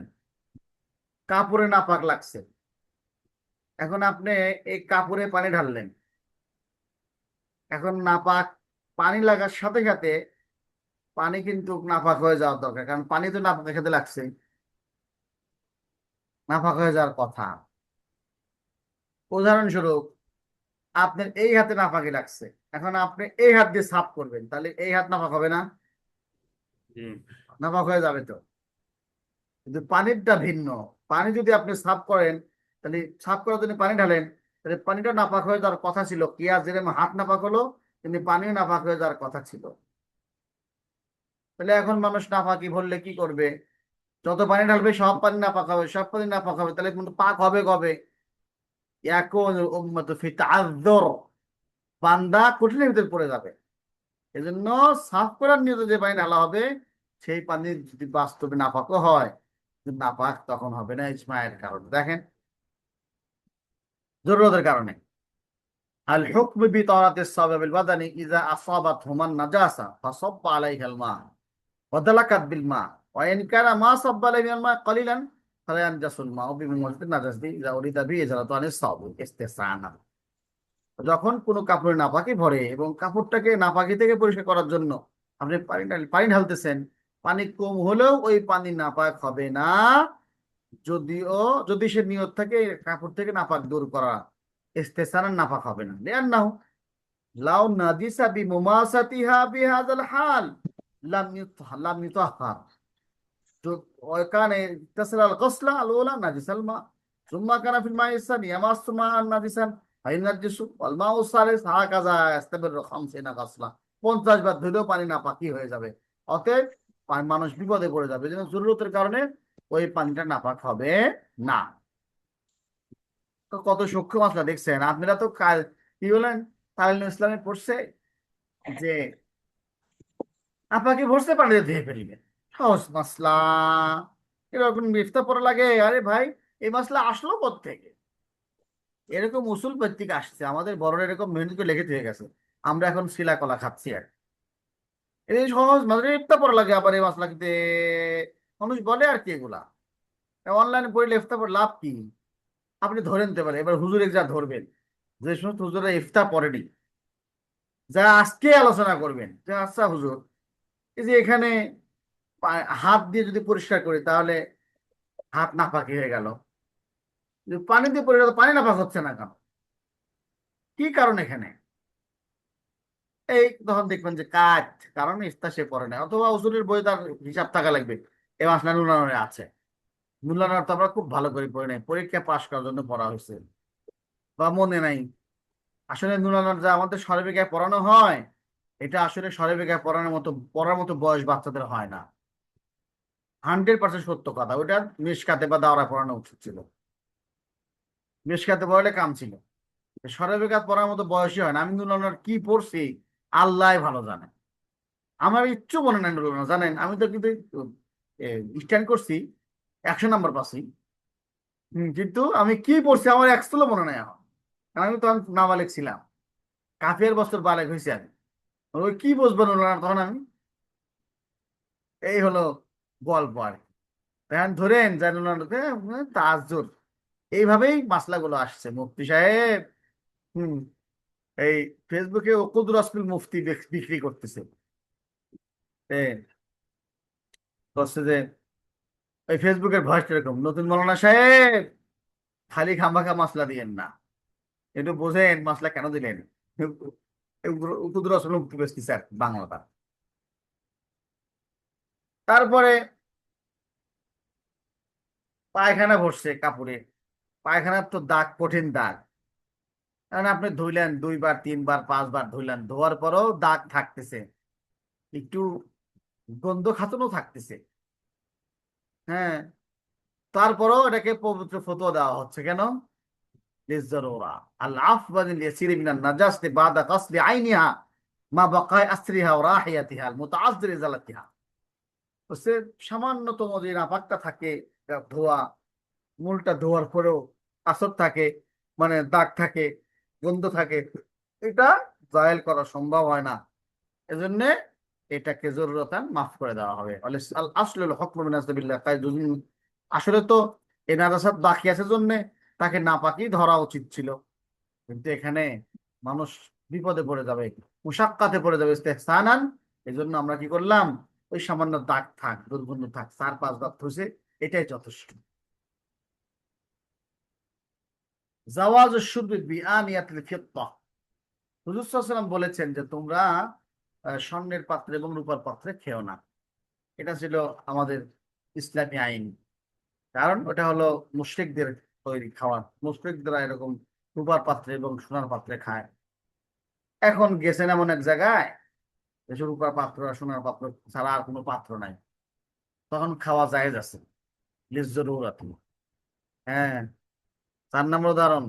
কাপড়ে নাপাক লাগছে, এখন আপনি এই কাপড়ে পানি ঢাললেন, এখন নাপাক পানি লাগার সাথে সাথে পানি কিন্তু নাপাক হয়ে যাওয়া দরকার, কারণ পানি তো নাপাকের সাথে লাগছে, নাপাক হয়ে যাওয়ার কথা। উদাহরণস্বরূপ, আপনার এই হাতে নাপাকি লাগছে, এখন আপনি এই হাত দিয়ে সাফ করবেন, তাহলে এই হাত নাপাক হবে না? নাপাক হয়ে যাবে তো। কিন্তু পানিরটা ভিন্ন। পানি যদি আপনি সাফ করেন, তাহলে সাফ করার জন্য পানি ঢালেন, তাহলে পানিটা নাপাক হয়ে যাওয়ার কথা ছিল। কিয়াস যেরকম হাত নাপাক হলো, কিন্তু পানিও নাপাক হয়ে যাওয়ার কথা ছিল। তাহলে এখন মানুষ নাপাকি বললে কি করবে? যত পানি ঢালবে সব পানি নাপাক হবে, সব পানি নাপাক হবে, তাহলে কিন্তু পাক হবে কবে? ইয়াকুনুল উম্মাতু ফি তাআযযুর, বান্দা কঠিনের ভিতরে পড়ে যাবে। এজন্য সাফ করার নিয়তে যে পানি ঢালা হবে, সেই পানি যদি বাস্তবে নাপাকও হয়, কিন্তু নাপাক তখন হবে না ইজমায়ের কারণে। দেখেন, জরুরতের কারণে। আল হুকম বিতারাতিস সাবাবিল বাদানি ইযা আসাবাতহুমান নাজাসা ফাসাব্বা আলাইহাল মা ওয়া দালাকাত বিল মা ওয়া ইন কানা মা সাব্বা আলাইহিল মা কালিলান ফালা ইয়ানজাসুল মা বিল মুজতান নাজাসতি ইযা উরিদা বি ইজারাতু আনিস সাবি ইস্তিসানা। যখন কোনো কাপড়ে নাপাকি ভরে এবং কাপড়টাকে নাপাকি থেকে পরিষ্কার করার জন্য আপনি পানি ঢালতেছেন, পানি কম হলেও ওই পানি নাপাক হবে না, যদিও যদি সে নিয়ত থাকে কাপড় থেকে নাপাক দূর করা, ইস্তেসানার নাপাক হবে না। লিআন্নাহু লাউ নাদিসা বিমুমাসাতিহা বিহাযাল হাল লাম ইউতাহহার। তো ওখানে তাসরাল গসলা আল উলা নাজিসাল মা সুম্মা কানা ফিল মা'i সানি ইয়ামাসু মা'an নাজিসান ফাইনাজিসু ওয়াল মা'u সালিস হাকাযা ইস্তামিরু 50 গসলা। 50 বার ধুলেও পানি নাপাকি হয়ে যাবে। অতএব মানুষ বিপদে পড়ে যাবে, যেন জরুরতের কারণে ওই পানিটা নাপাক হবে না। তো কত সূক্ষ্ম মাসলা দেখছেন আপনারা। তো কি বলেন, তালিল ইসলামে পড়ছে যে আপনাকে ভরসে পানি দিয়ে ধুয়ে ফেলবেন, সহজ মাসলা। এরকম ইফতা পড়া লাগে? আরে ভাই, এই মাসলা আসলো কোত্থেকে? এরকম উসুল ভিত্তিক আসছে, আমাদের বড়রা এরকম মেহনত করে লিখে দিয়ে গেছে, আমরা এখন শিলা কলা খাচ্ছি। আর এই সহজ মাসলা ইফতা পড়া লাগে, আবার এই মাসলা কিন্তু মানুষ বলে আর কি এগুলা। অনলাইনে পড়লে ইফতা পড়ে লাভ কি? আপনি ধরে নিতে পারেন। এবার হুজুরে যা ধরবেন, যে সমস্ত হুজুরা ইফতা পড়েনি, যা আজকে আলোচনা করবেন যে আচ্ছা হুজুর, এই যে এখানে হাত দিয়ে যদি পরিষ্কার করি তাহলে হাত নাপাকি হয়ে গেল, পানি দিয়ে পরিষ্কার পানি নাপাক হচ্ছে না কেন? কি কারণ এখানে? এই তখন দেখবেন যে কারণ ইফতা সে পড়ে না, অথবা উসুলের বই তার হিসাব থাকা লাগবে এই মাসলা নুলানোর আছে। নুলানোর তো আমরা খুব ভালো করে পড়ে নাই, পরীক্ষা পাশ করার জন্য পড়া হয়েছে বা মনে নাই। আসলে নুলানোর যা আমাদের শরীফিকায় পড়ানো হয়, এটা আসলে শরীফিকায় পড়ার মতো বয়স বাচ্চাদের হয় না। 100% সত্য কথা। ওটা মিশকাতে বা দাওরা পড়ানো উচিত ছিল, মিশকাতে পড়ালে কাম ছিল। শরীফিকাত পড়ার মতো বয়সই হয় না। আমি নুলানোর কি পড়ছি আল্লাহ ভালো জানে। আমার ইচ্ছু মনে নাই নুলানো, জানেন আমি তো কিন্তু স্ট্যান্ড করছি 100 নম্বর পাচ্ছি, কিন্তু আমি কি পড়ছি আমার একচুলো মনে নাই এখন, কারণ আমি তখন নাবালেক ছিলাম। কাফিয়ার বছর বালেক হয়েছে আমি, ওই কি বুঝবো নুলানো তখন আমি। এই হলো গল্প আর কি। এখন ধরেন জানুলানোতে তাজ্জুর, এইভাবেই মাসলাগুলো আসছে। মুফতি সাহেব হুম এই ফেসবুকে ওকুদুর রাসমিল মুফতি বিক্রি করতেছে। বলছে যে ওই ফেসবুকের ভয়েস এরকম, নতুন মৌলানা সাহেব খালি খামাখা মাসলা দিয়েন না, একটু বোঝেন মাসলা কেন দিলেন। উকুদুর রাসমিল মুফতি বেচতেছে আর কি, বাংলাটা। তারপরে পায়খানা ভরছে কাপড়ে, পায়খানার তো দাগ, কঠিন দাগ। কারণ আপনি ধুইলেন 2 বার 3 বার 5 বার ধুইলেন, ধোয়ার পরেও দাগ থাকতেছে, একটু গন্ধ খাতনও থাকতেছে। হ্যাঁ, তারপরেও এটাকে পবিত্র ফতোয়া দেওয়া হচ্ছে কেন? লিজ্জারুরা আল আফওয়া লিল ইয়াসিরি মিনান নাজাসতি বাদা গাসলি আইনিহা মা বাকায় আসরিহা ওয়া রাহিয়াতিহা আল মুতাআজ্জির ইজালাতিহা। হচ্ছে সামান্যতম যে নাপাকটা থাকে, ধোয়া, মূলটা ধোয়ার পরেও আসর থাকে, মানে দাগ থাকে, গন্ধ থাকে, এটা জায়েল করা সম্ভব হয় না। এজন্য এটাকে জরুরতান মাফ করে দেওয়া হবে। আল আসলুল হুকমু মিন আসবিল্লাহ, তাই যদি আসলে তো এই নাজাসাত বাকি আছে জন্য তাকে নাপাকি ধরা উচিত ছিল, কিন্তু এখানে মানুষ বিপদে পড়ে যাবে, মুশাক্কাতে পড়ে যাবে ইস্তেহসানান। এই জন্য আমরা কি করলাম, ওই সামান্য দাগ থাক, দুর্গন্ধ থাক, 4-5 বার ধুছে, এটাই যথেষ্ট। জাওয়াজ শুরবি বিআনিয়াতিল ফিত্তা, হুজুর সাল্লাল্লাহু আলাইহি ওয়াসাল্লাম বলেছেন যে তোমরা স্বর্ণের পাত্রে এবং রূপার পাত্রে খেও না। এটা ছিল আমাদের ইসলামী আইন। কারণ ওটা হলো মুশরিকদের তৈরি খাবার, মুশরিকরা এরকম রূপার পাত্রে এবং সোনার পাত্রে খায়। এখন গেছেন এমন এক জায়গায় দেশে রূপার পাত্র আর সোনার পাত্র ছাড়া আর কোনো পাত্র নাই, তখন খাওয়া জায়েজ আছে লিজ্জরুরাতি। হ্যাঁ। 4 নম্বর উদাহরণ,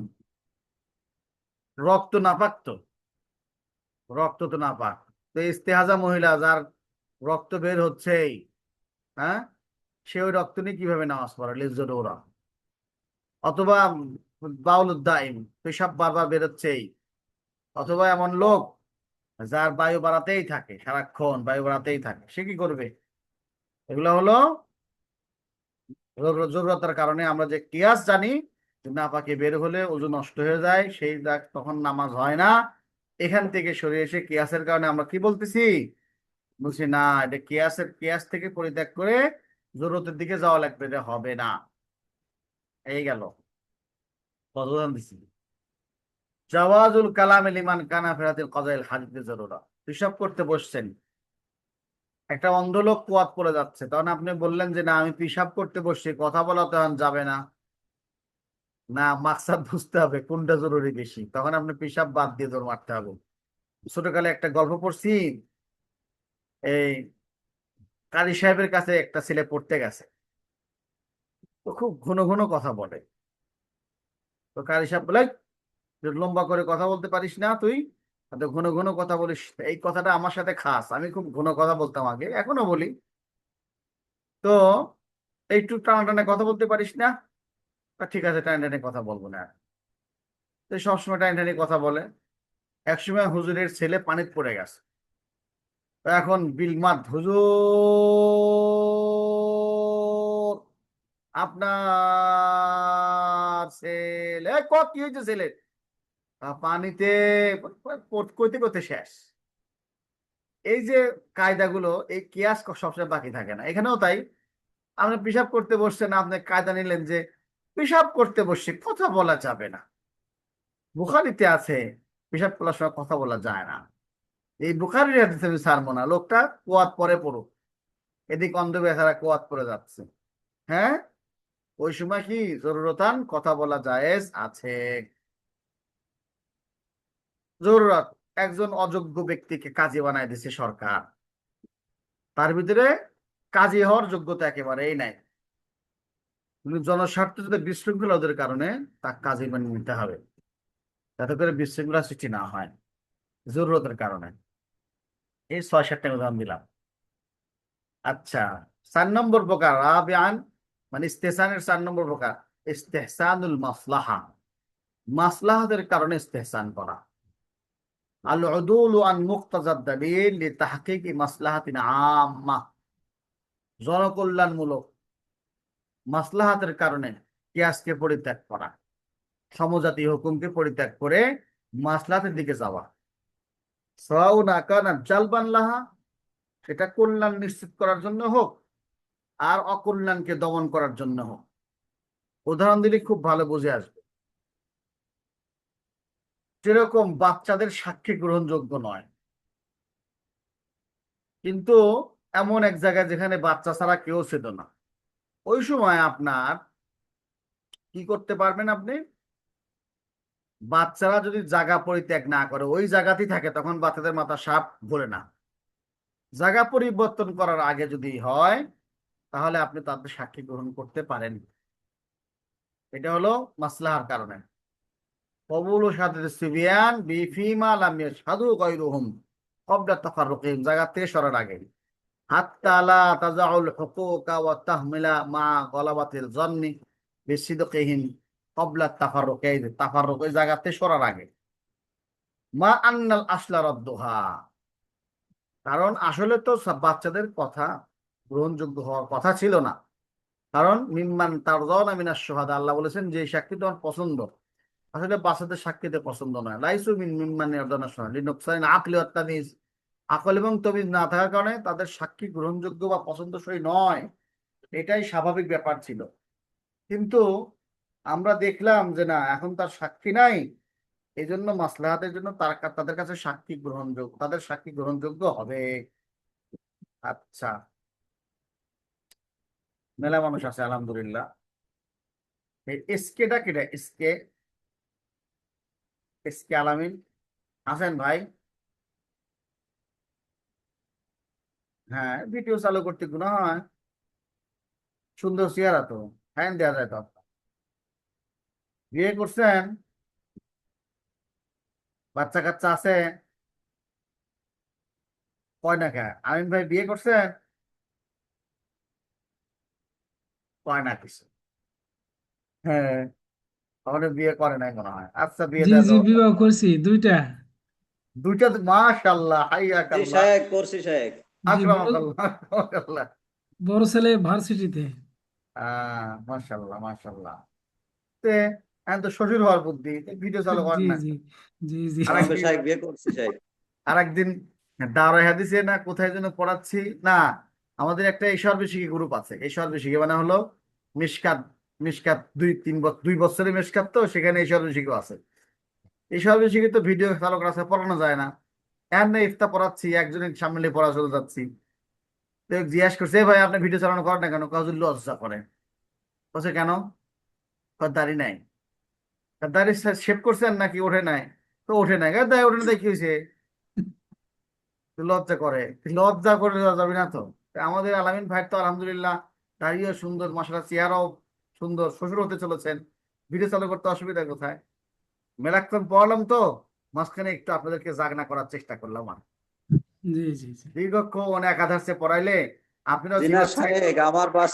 রক্ত নাপাক তো, রক্ত তো নাপাক, তো ইস্তেহাজা মহিলা যার রক্ত বের হচ্ছেই, হ্যাঁ, সে ওই রক্ত নিয়ে কিভাবে নামাজ পড়ে লিজ্জরুরা। অথবা বাউলুদ্দাইম, পেশাব বারবার বেরোচ্ছেই, অথবা এমন লোক যার বায়ু বাড়াতেই থাকে, সারাক্ষণ বায়ু বাড়াতেই থাকে, সে কি করবে? এগুলো হলো জরুরতার কারণে আমরা যে কিয়াস জানি যে নাপাকে বের হলে ওযু নষ্ট হয়ে যায়, সেই তখন নামাজ হয় না। এখান থেকে সরে এসে কিয়াসের কারণে আমরা কি বলতেছি, বলছি না এটা কিয়াস থেকে পরিত্যাগ করে জরুরতের দিকে যাওয়া লাগবে, এটা হবে না। এই গেল উদাহরণ দিছি। জাওয়াজুল কালাম লিমান কানা ফিরাতিল কাযাইল হাদিসে জরুরা, হিসাব করতে বসছেন, একটা অন্ধ লোক কুয়াত পড়ে যাচ্ছে, তখন আপনি বললেন যে না আমি পিশাব করতে বসছি, কথা বলা তখন যাবে না। না, মাকসাদ বুঝতে হবে কোনটা জরুরি বেশি, তখন আপনি পিশাব বাদ দিয়ে দৌড় মারতে হবে। ছোটকালে একটা গল্প পড়ছি, এই কারি সাহেবের কাছে একটা ছেলে পড়তে গেছে, তো খুব ঘন ঘন কথা বলে। তো কারি সাহেব বলে, "যে লম্বা করে কথা বলতে পারিস না তুই, এত ঘন ঘন কথা বলিস, এই কথাটা আমার সাথে খাস, আমি খুব ঘন কথা বলতাম আগে, এখনো বলি, তো একটু টানা টানা কথা বলতে পারিস না?" তা ঠিক আছে, টানা টানা কথা বলবো না। তো সবসময় টানা টানি কথা বলে। একসময় হুজুরের ছেলে পানিতে পড়ে গেছে, তো এখন বিলমাত, হুজুর আপনার ছেলে কি হয়েছে ছেলে? পানিতে কইতে কইতে শেষ। এই যে কায়দাগুলো, এই কিয়াস সবসময় বাকি থাকে না, এখানেও তাই। আপনি পেশাব করতে বসছেন, আপনি কায়দা নিলেন যে পেশাব করতে বসছি, কথা বলা যাবে না। বুখারীতে আছে পেশাব করার সময় কথা বলা যায় না। এই বুখারীর হাদিসে আমি ছাড়বো না, লোকটা কুয়াত পরে পড়ুক, এদিক অন্ধ বেচারা কুয়াত পড়ে যাচ্ছে। হ্যাঁ, ওই সময় কি জরুরতান কথা বলা জায়েজ আছে। জরুরত, একজন অযোগ্য ব্যক্তিকে কাজী বানায় দিছে সরকার, তার ভিতরে কাজী হওয়ার যোগ্যতা একেবারেই নাই, কিন্তু জনস্বার্থ যদি বিশৃঙ্খলা ওদের কারণে তার কাজী বানিয়ে নিতে হবে, যাতে করে বিশৃঙ্খলা সৃষ্টি না হয় জরুরতের কারণে। এই 6-7টা উদাহরণ দিলাম। আচ্ছা, 4 নম্বর প্রকার রাবিআন, মানে ইস্তেহসানের 4 নম্বর প্রকার, ইস্তেহসানুল মাসলাহা, মাসলাহাতের কারণে ইস্তেহসান করা। আল উদুলু আন মুক্তাজাদ দালিল লিতাহকিকি মাসলাহাতিন আম্মা, জনকল্যাণমূলক মাসলাহাতের কারণে কিয়াসকে পরিত্যাগ করা, সমজাতীয় হুকুমকে পরিত্যাগ করে মাসলাহাতের দিকে যাওয়া, সাওয়াউন আকানা জালবান লাহা, সেটা কল্যাণ নিশ্চিত করার জন্য হোক আর অকল্যাণকে দমন করার জন্য হোক। উদাহরণ দিলে খুব ভালো বুঝে আসবে। যেরকম বাচ্চাদের সাক্ষী গ্রহণযোগ্য নয়, কিন্তু এমন এক জায়গায় যেখানে বাচ্চা ছাড়া কেউ ছিল না, ওই সময় আপনার কি করতে পারবেন? আপনি বাচ্চারা যদি জায়গা পরিত্যাগ না করে ওই জায়গাতেই থাকে, তখন বাচ্চাদের মাথা সাপ ঘোরে না। জায়গা পরিবর্তন করার আগে যদি হয় তাহলে আপনি তাদের সাক্ষী গ্রহণ করতে পারেন। এটা হলো মাসলাহার কারণে। কবুল শাহাদাত সিবিয়ান বিফিমা লাম ইয়াশহাদু গায়রুহুম ক্বাবলা তাফাররুকিহিম, জায়গা থেকে সরার আগে। হাত্তা লা তাজাউল হুকুকা ওয়া তাহমিলা মা গলাবাতিল যন্নি বিসিদকিহিম ক্বাবলা তাফাররুক, এই তাফাররুক ওই জায়গাতে সরার আগে। মা আন্নাল আসলা রাদ্দুহা, কারণ আসলে তো সব বাচ্চাদের কথা গ্রহণযোগ্য হওয়ার কথা ছিল না। কারণ মিম্মান তারদাউনা মিনাশ শুহাদা, আল্লাহ বলেছেন যে সাক্ষী তোমার পছন্দ, আসলে বাচ্চাদের সাক্ষীতে পছন্দ নয়। লাইসু মিন মিম্মান ইয়ারদানা শুহাদা লিনুকসাইন আকলি ওয়াত তামিজ, আকল এবং তমিজ না থাকার কারণে তাদের সাক্ষী গ্রহণযোগ্য বা পছন্দসই নয়, এটাই স্বাভাবিক ব্যাপার ছিল। কিন্তু আমরা দেখলাম যে না, এখন তার সাক্ষী নাই, এই জন্য মাসলাহাতের জন্য তাদের কাছে সাক্ষী গ্রহণযোগ্য, তাদের সাক্ষী গ্রহণযোগ্য হবে। আচ্ছা, মেলা মানুষ আছে আলহামদুলিল্লাহ। এই এসকেটা কেটা? এসকে, এসকে আলামিন আছেন ভাই? হ্যাঁ, ভিডিও চালু করতে গুণা হয়, সুন্দর চেহারা তো, হ্যাঁ দেওয়া যায় তো। আপনার বিয়ে করছেন? বাচ্চা কাচ্চা আছে? কয় না কে? আমিন ভাই বিয়ে করছেন? কয় না কিছু। হ্যাঁ, তাহলে বিয়ে করে নাই মনে হয়। আচ্ছা, বিয়ে জি দেওয়া জি, দাও। বিবাহ করছি দুইটা। দুইটা তো মাশাআল্লাহ, জি হাইয়াকাল্লাহ, শায়েক, করছি শায়েক। জি, বড় আকরামাকাল্লাহ, মাশাআল্লাহ। বড় ছেলে ভার্সিটিতে। মাশাআল্লাহ মাশাআল্লাহ। তে এখন তো শ্বশুর হওয়ার বুদ্ধি, ভিডিও চালু করেন জি না? জি জি জি। আমাকে আরেকদিন, শায়েক বিয়ে করছি শায়েক। আরেকদিন দাওরাই হাদিসে না কোথায় যেন পড়াচ্ছি না, আমাদের একটা ঈশ্বর বিশিকি গ্রুপ আছে। ঈশ্বর বিশিকি মানে হলো মিশকাত, মিশকাত 2-3 বছরের মিশকাত, তো সেখানে ঈশ্বর বিশিকিও আছে। ঈশ্বর বিশিকি তো ভিডিও চালু করা আছে, পড়ানো যায় না। এখন না ইফতা পড়াচ্ছি, একজনের সামনে পড়া চলে যাচ্ছি, তো জিজ্ঞাসা করছে, "এ ভাই আপনি ভিডিও চালানো করেন না কেন?" কাজুল লজ্জা করে। বলছে কেন? কয় দাড়ি নাই। দাড়ি শেভ করছেন নাকি ওঠে নাই? তো ওঠে নাই। দায় ওঠে না, তাই কি হয়েছে? তো লজ্জা করে, লজ্জা করে দেওয়া যাবে না তো। তা আমাদের আলামিন ভাই তো আলহামদুলিল্লাহ দাড়িও সুন্দর, মাশাআল্লাহ চেহারাও সুন্দর, শ্বশুর হতে চলেছেন, ভিডিও চালু করতে অসুবিধা কোথায়? মেলাক্ষণ পড়ালাম তো, মাঝখানে একটু আপনাদেরকে জাগনা করার চেষ্টা করলাম। আর জি জি জি। দীর্ঘক্ষণ একাধারে পড়াইলে আপনারাও জি না জিমাচ্ছে। শায়েক, আমার বাস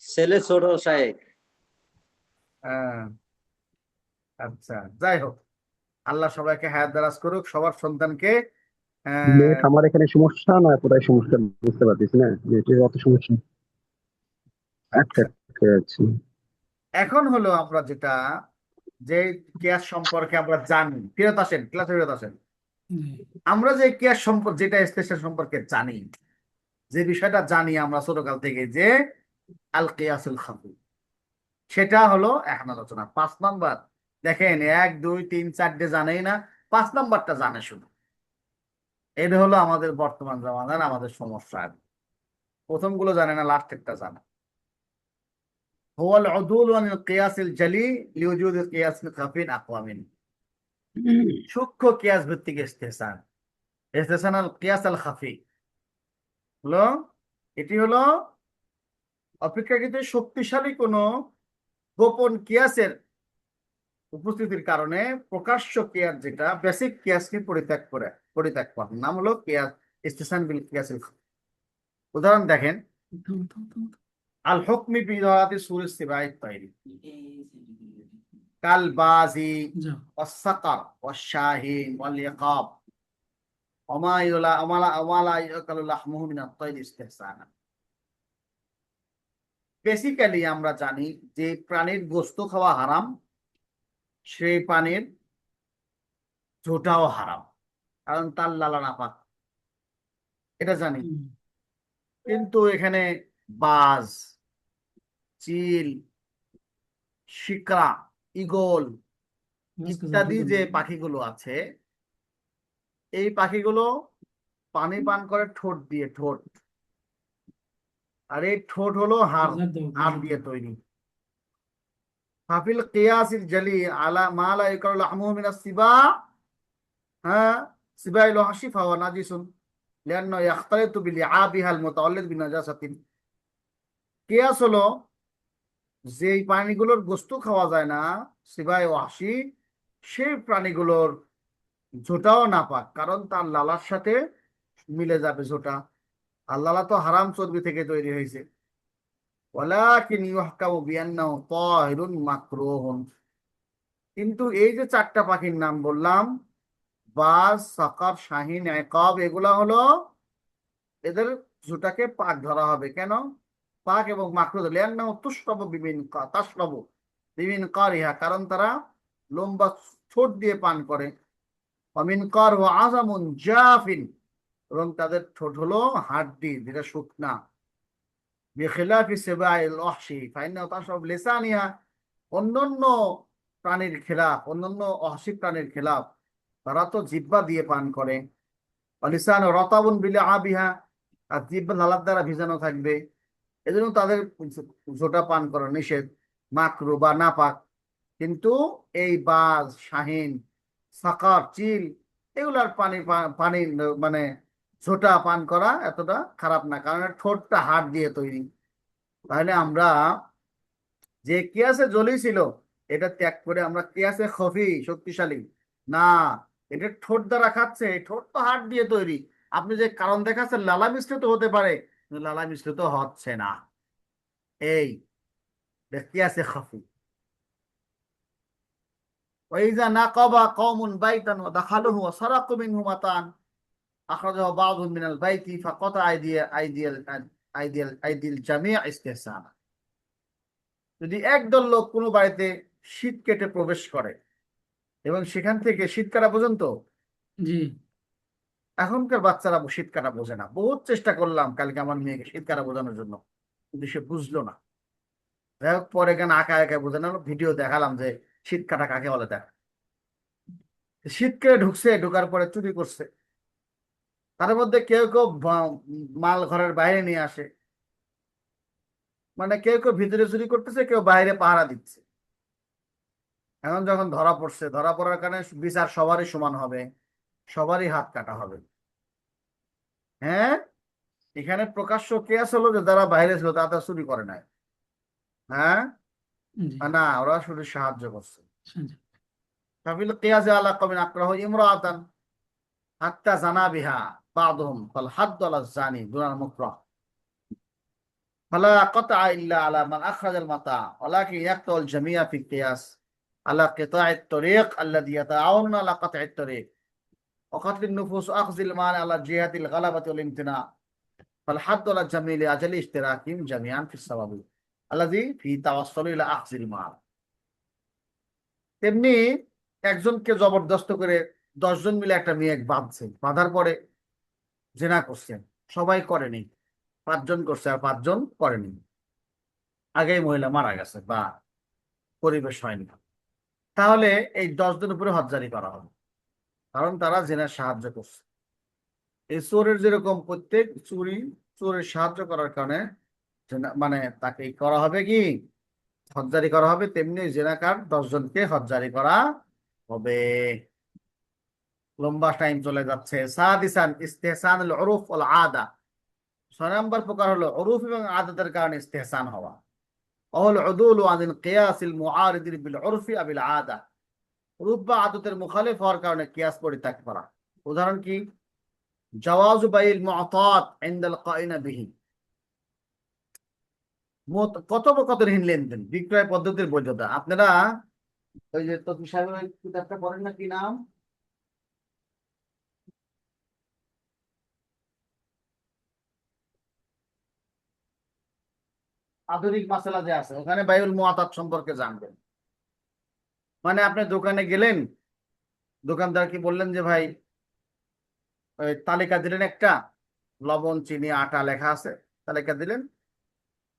ছেলে ছোট শায়েক। আহ, আচ্ছা, যাই হোক, আল্লাহ সবাইকে হায়াত দারাজ করুক, সবার সন্তানকে। নেট আহ, আমার এখানে সমস্যা না কোথায় সমস্যা বুঝতে পারতেছি না, নেটের অত সমস্যা, আটকে আচ্ছা, আটকে যাচ্ছে। এখন হলো আমরা যেটা, যে কেয়াস সম্পর্কে আমরা জানি, ফেরত আসেন, ক্লাসে ফেরত আসেন। জি আমরা যে কেয়াস সম্পর্কে, যেটা স্পেশাল সম্পর্কে জানি, যে বিষয়টা জানি আমরা ছোটকাল থেকে, যে আল কিয়াসুল খাফি, সেটা হলো এখন আলোচনা 5 নাম্বার। দেখেন 1 2 3 4 জানেই না, 5 নাম্বারটা জানে শুধু। এটা হলো আমাদের বর্তমান জামানার আমাদের সমস্যা। প্রথমগুলো জানে না, লাস্টেরটা জানে। هو العدول عن القياس الجلي لوجود القياس الخفي أقوى منه। সূক্ষ্ম কিয়াস ভিত্তিক ইস্তেহসান, ইস্তেহসান আল কিয়াস আল খাফি হলো, এটি হলো অপেক্ষাকৃত শক্তিশালী কোন গোপন কিয়াসের উপস্থিতির কারণে প্রকাশ্য কিয়াস, যেটা বেসিক কিয়াসকে পরিত্যাগ করার নাম হলো কিয়াস, ইস্তেহসান বিল কিয়াসিল খাফি। উদাহরণ দেখেন, থাম, থাম, থাম, থাম। আল হুকমি বিদায়াতি সূরা সিবাই তাইরি, কাল বাজি যাও। والسقر والشاهين والعقاب وما لا يؤكل لحمه من الطير استحسانا। বেসিক্যালি আমরা জানি যে প্রাণীর গোশত খাওয়া হারাম, সেই প্রাণীর ঝোটাও হারাম, কারণ তার লালা নাপাক, এটা জানি। হুম, কিন্তু এখানে বাজ, চিল, শিকরা, ঈগল বাস কথা ইত্যাদি ঠিক যে বলছেন। পাখিগুলো আছে, এই পাখিগুলো পানি পান করে ঠোঁট দিয়ে, ঠোঁট। আর এই ঠোঁট হলো হাড়, বুঝার দাও, হাড় বুঝার দিয়ে দাও। তৈরি। ফাফিল কিয়াসিল জালি আলা মা লা ইয়াকারু লাহমুহু মিনাস সিবা, হ্যাঁ, সিবাইল ওয়াহশি ফাহুয়া নাজিসুন লিআন্নাহু ইয়াখতালিতু বিলিআবিহা আল মুতাওয়াল্লিদ বিনাজাসাতিন। কিয়াস হলো যেই প্রাণীগুলোর গোশত খাওয়া যায় না, সিবাই ওয়াহশি, সেই প্রাণীগুলোর ঝোঁটাও নাপাক, কারণ তার লালার সাথে মিলে যাবে ঝোঁটা। আর লালা তো হারাম চর্বি থেকে তৈরি হয়েছে। ওয়ালাকিন ইউহকামু বিআন্নাহু তাহিরুন মাকরুহুন। কিন্তু এই যে চারটা পাখির নাম বললাম, বাজ, সাকার, শাহিন, একব, এগুলা হলো, এদের ঝুঁটাকে পাক ধরা হবে। কেন পাক এবং মাকরুহ? লিআন্নাহু তুশরাবু তাশরাবু বিমিন কারিহা, কারণ তারা লম্বা ঠোঁট দিয়ে পান করে। অমিন কার ও আজামুন জাফিন, এবং তাদের ঠোঁট হলো হাড্ডি, যেটা শুকনা। বিখিলাফি সিবাইল ওয়াহশি ফাইন্নাহু তাশরাবু লিসানিহা, অন্যান্য প্রাণীর খেলাফ, অন্যান্য অহসি প্রাণীর খেলাফ, তারা তো জিহ্বা দিয়ে পান করে। অলিসান রতাবুন বিলে আবিহা, আর জিহ্বা লালার দ্বারা ভিজানো থাকবে, এজন্য তাদের ঝোঁটা পান করা নিষেধ, মাকরু বা নাপাক। কিন্তু এই বাজ, শাহিন, সাকার, চিল, এগুলার পানি মানে ঝোঁটা পান করা এতটা খারাপ না, কারণ এর ঠোঁটটা হাড় দিয়ে তৈরি। তাহলে আমরা যে কিয়াসে জলি ছিল, এটা ত্যাগ করে আমরা কিয়াসে খফি, শক্তিশালী না, এটা ঠোঁট দ্বারা খাচ্ছে, এই ঠোঁট তো হাড় দিয়ে তৈরি। আপনি যে কারণ দেখাচ্ছেন লালা মিশ্রিত হতে পারে, কিন্তু লালা মিশ্রিত হচ্ছে না, এই কিয়াসে খফি। ওয়াইজা নাকাবা কওমুন বাইতান ওয়া দাখালুহু ওয়া সারাকু মিনহু মাতান আখরাজাহু বাযুহুম মিনাল বাইতি ফাকাতা আইদিয়াল জামি' ইস্তিহসান। যদি একদল লোক কোনো বাড়িতে শীত কেটে প্রবেশ করে এবং সেখান থেকে শীত কাটা পর্যন্ত, জি, এখনকার বাচ্চারা শীত কাটা বোঝে না। বহুত চেষ্টা করলাম কালকে আমার মেয়েকে শীত কাটা বোঝানোর জন্য, কিন্তু সে বুঝলো না। যাই হোক, পরে এখানে আঁকা একা বোঝানো ভিডিও দেখালাম যে শীত কাটা কাকে বলে। দেখ, শীতকালে ঢুকছে, ঢুকার পরে চুরি করছে। তার মধ্যে কেউ কেউ মাল ঘরের বাইরে নিয়ে আসে, মানে কেউ কেউ ভিতরে চুরি করতেছে, কেউ বাইরে পাহারা দিচ্ছে। এখন যখন ধরা পড়ছে, ধরা পড়ার কারণে বিচার সবারই সমান হবে, সবারই হাত কাটা হবে। হ্যাঁ, এখানে প্রকাশ্য কেস হলো যে যারা বাইরে ছিল তারা চুরি করে নাই। হ্যাঁ, জি, না, ওরা শুধু সাহায্য করছে। শুনছি। কাফিল কিয়াসে আলা কওমিন আকরাহু ইমরাআতান হাত্তা জানা বিহা বাদহুম ফাল হাদ্দু আলা জানি দুনাল মুকরাহ ফালা কাতআ ইল্লা আলা মান আখরাজাল মাতা ওয়ালাকিন ইয়াকতাউল জামিয়া ফি কিয়াস আলা কিতা'আত তরিক আল্লাযী ইয়াতাআওয়ানুনা আলা কাতআত তরিক ওয়া কাতলিন নুফুস আখযিল মাল আলা জিহাতিল গালাবাতি ওয়াল ইমতিনা ফাল হাদ্দু আলা জামিলি আজালি ইশতিরাকিম জামিআন ফিস সাওয়াবি আল্লাযী ফি তাওয়াসসুল ইলা আখযিল মাল। তেমনি একজনকে জবরদস্ত করে 10 জন মিলে একটা মেয়ে বাঁধছে, বাঁধার পরে জেনা করছেন। সবাই করেনি, 5 জন করছে আর 5 জন করেনি। আগেই মহিলা মারা গেছে বা পরিবেশ হয়নি, তাহলে এই 10 জন উপরে হজ্জারি করা হবে, কারণ তারা জেনার সাহায্য করছে। এই চোরের যেরকম প্রত্যেক চোরের সাহায্য করার কারণে মানে তাকে করা হবে কি, হজ্জারি করা হবে, তেমনি জেনাকার 10 জনকে হজ্জারি করা হবে। লম্বা টাইম চলে যাচ্ছে। সাদিসান ইস্তেহসানুল উরুফ ওয়াল আদা, 6 নম্বর প্রকার হলো উরুফ এবং আদাতের কারণে ইস্তেহসান হওয়া। অল উদুল আনিল কিয়াসিল মুআরিদিল বিল উরফি আবিল আদা, উরুফ বা আদতের মুখালিফ হওয়ার কারণে কিয়াস পরিত্যাগ করা। উদাহরণ কি, জাওয়াজু বাইল মুআতাত ইনদাল কাইনা বিহি, কথোপকথনহীন লেনদেন, বিক্রয় পদ্ধতির বৈধতা। আপনারা ওই যে তফি সাহেবের ওই কিতাবটা পড়েন না, কি নাম, আধুনিক মাসালা যে আছে, ওখানে বাইউল মুআতাত সম্পর্কে জানবেন। মানে আপনি দোকানে গেলেন, দোকানদার কি বললেন যে ভাই ওই তালিকা দিলেন একটা, লবণ চিনি আটা লেখা আছে, তালিকা দিলেন,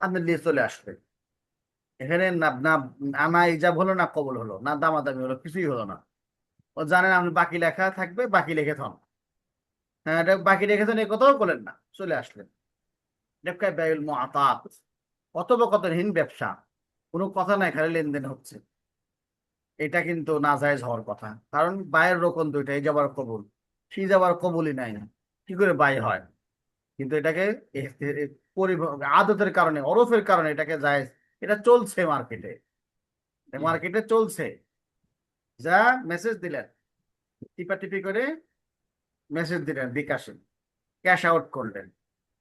আপনি নিয়ে চলে আসলেন। এখানে না না না ইজাব হলো না কবুল হলো না দামাদামি হলো, কিছুই হলো না। ও জানেন আপনি বাকি লেখা থাকবে, বাকি লিখে থন। হ্যাঁ, এটা বাকি রেখে থন, এই কথাও বলেন না, চলে আসলেন। লেফকায় ব্যয়ুল মুআতাত, কথোপকথনহীন ব্যবসা, কোনো কথা নাই, খালি লেনদেন হচ্ছে। এটা কিন্তু নাজায়েজ হওয়ার কথা, কারণ বায়ের রোকন দুইটা, এই যাবার কবুল, সেই যাবার কবুলই নাই, কি করে বাই হয়? কিন্তু এটাকে আদতের কারণে, ওরফের কারণে এটাকে জায়েজ, এটা চলছে মার্কেটে, মার্কেটে চলছে। যা মেসেজ দিলেন, টিপাটিপি করে মেসেজ দিলেন বিকাশে, ক্যাশ আউট করলেন,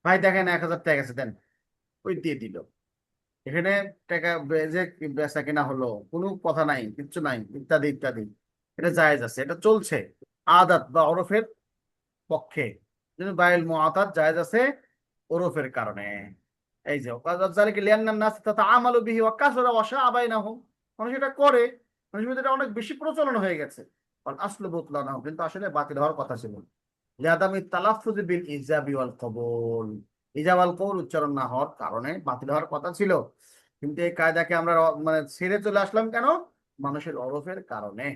ভাই দেখেন 1,000 টাকা আছে দেন, ওই দিয়ে দিল। এখানে টাকা যে বেচা কিনা হলো, কোনো কথা নাই, কিচ্ছু নাই, ইত্যাদি ইত্যাদি, এটা জায়েজ আছে, এটা চলছে আদাত বা ওরফের পক্ষে। বাইল মুআতাদ জায়েজ আছে ওরফের কারণে। এই যে যালিকা লিআন্নান নাস তাতাআমালু বিহি ওয়া কাসরা ওয়া শাআবাইনাহুম, মানুষ এটা করে, মানুষের মধ্যে এটা অনেক বেশি প্রচলন হয়ে গেছে। ওয়াল আসলু বুতলানাহু, কিন্তু আসলে বাতিল হওয়ার কথা ছিল। লিআদামি তালাফফুজ বিল ইজাবি ওয়াল কবুল, ইজাব আল কবুল উচ্চারণ না হওয়ার কারণে বাতিল হওয়ার কথা ছিল। কিন্তু এই কায়দাকে আমরা মানে ছেড়ে চলে আসলাম কেন? মানুষের ওরফের কারণে।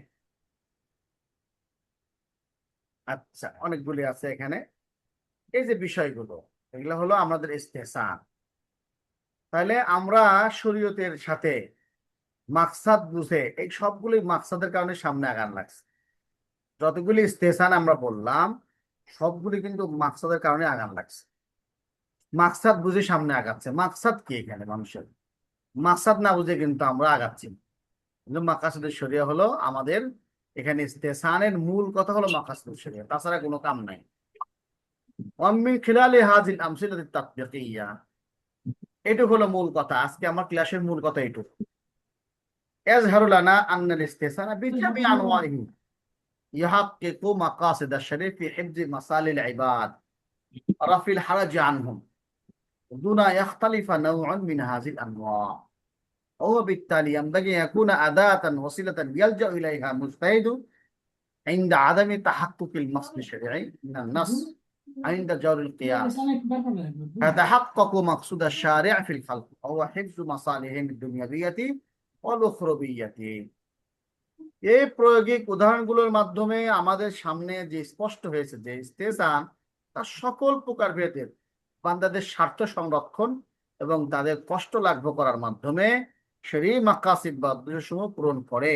আচ্ছা, অনেকগুলি আছে এখানে। এই যে বিষয়গুলো, এগুলো হলো আমাদের ইস্তেহসান। তাহলে আমরা শরীয়তের সাথে মাকসাদ বুঝে এই সবগুলি মাকসাদের কারণে সামনে আগান লাগছে। যতগুলি ইস্তেহসান আমরা বললাম, সবগুলি কিন্তু মাকসাদের কারণে আগান লাগছে, মাকসাদ বুঝে সামনে আগাচ্ছে। মাকসাদ কি এখানে মানুষের? মাকসাদ না বুঝে কিন্তু আমরা আগাচ্ছি না। কিন্তু মাকাসিদুল শরিয়া হলো আমাদের এখানে ইস্তেহসানের মূল কথা হলো মাকাসিদুল শরিয়া, তাছাড়া কোনো কাম নাই। ওয়ামিন খিলালি হাযিল আমসিলাতিত তাতবিকিয়া, এটুকু হলো মূল কথা। আজকে আমার ক্লাসের মূল কথা এটুকু। ইয়াজহারু লানা আন্নাল ইস্তিহসানা বিজামি আনওয়াইহি ইউহাক্কিকু মাকাসিদ আশ-শরীফ ফি হিফজি মাসালিল ইবাদ রাফিল হারাজ আনহুম দুনা ইয়াখতালিফা নাওউন মিন হাযিল আনওয়া। وبالتالي ينبغي أن يكون أداة وسيلة يلجأ إليها المجتهد عند عدم تحقق المقصد الشرعي من النص عند جور القياس، يتحقق مقصود الشارع في الخلق وهو حفظ مصالحهم الدنيوية والأخروية। এই প্রায়োগিক উদাহরণগুলোর মাধ্যমে আমাদের সামনে যে স্পষ্ট হয়েছে যে ইস্তেহসান তার সকল প্রকার ভেদের বান্দাদের স্বার্থ সংরক্ষণ এবং তাদের কষ্ট লাঘব করার মাধ্যমে শরীর মাকাসিদ বা উদ্দেশ্যসমূহ পূরণ করে।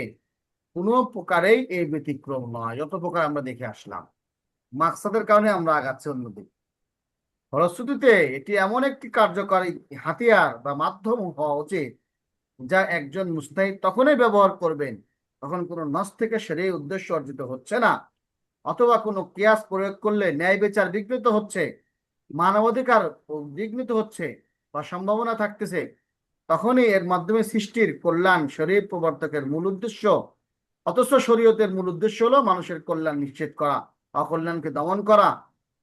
কোনো প্রকারেই এই ব্যতিক্রম নয়। যত প্রকার আমরা দেখে আসলাম, মাকসাদের কারণে আমরা আগাচ্ছি অন্যদিকে। ফলশ্রুতিতে এটি এমন একটি কার্যকরী হাতিয়ার বা মাধ্যম হওয়া উচিত যা একজন মুস্তাহিদ তখনই ব্যবহার করবেন তখন কোনো নস থেকে সেরে উদ্দেশ্য অর্জিত হচ্ছে না, অথবা কোনো কিয়াস প্রয়োগ করলে ন্যায় বিচার বিঘ্নিত হচ্ছে, মানবাধিকার বিঘ্নিত হচ্ছে বা সম্ভাবনা থাকতেছে, তখনই এর মাধ্যমে সৃষ্টির কল্যাণ শরীর প্রবর্তকের মূল উদ্দেশ্য। অথচ শরীয়তের মূল উদ্দেশ্য হলো মানুষের কল্যাণ নিশ্চিত করা, অকল্যাণকে দমন করা।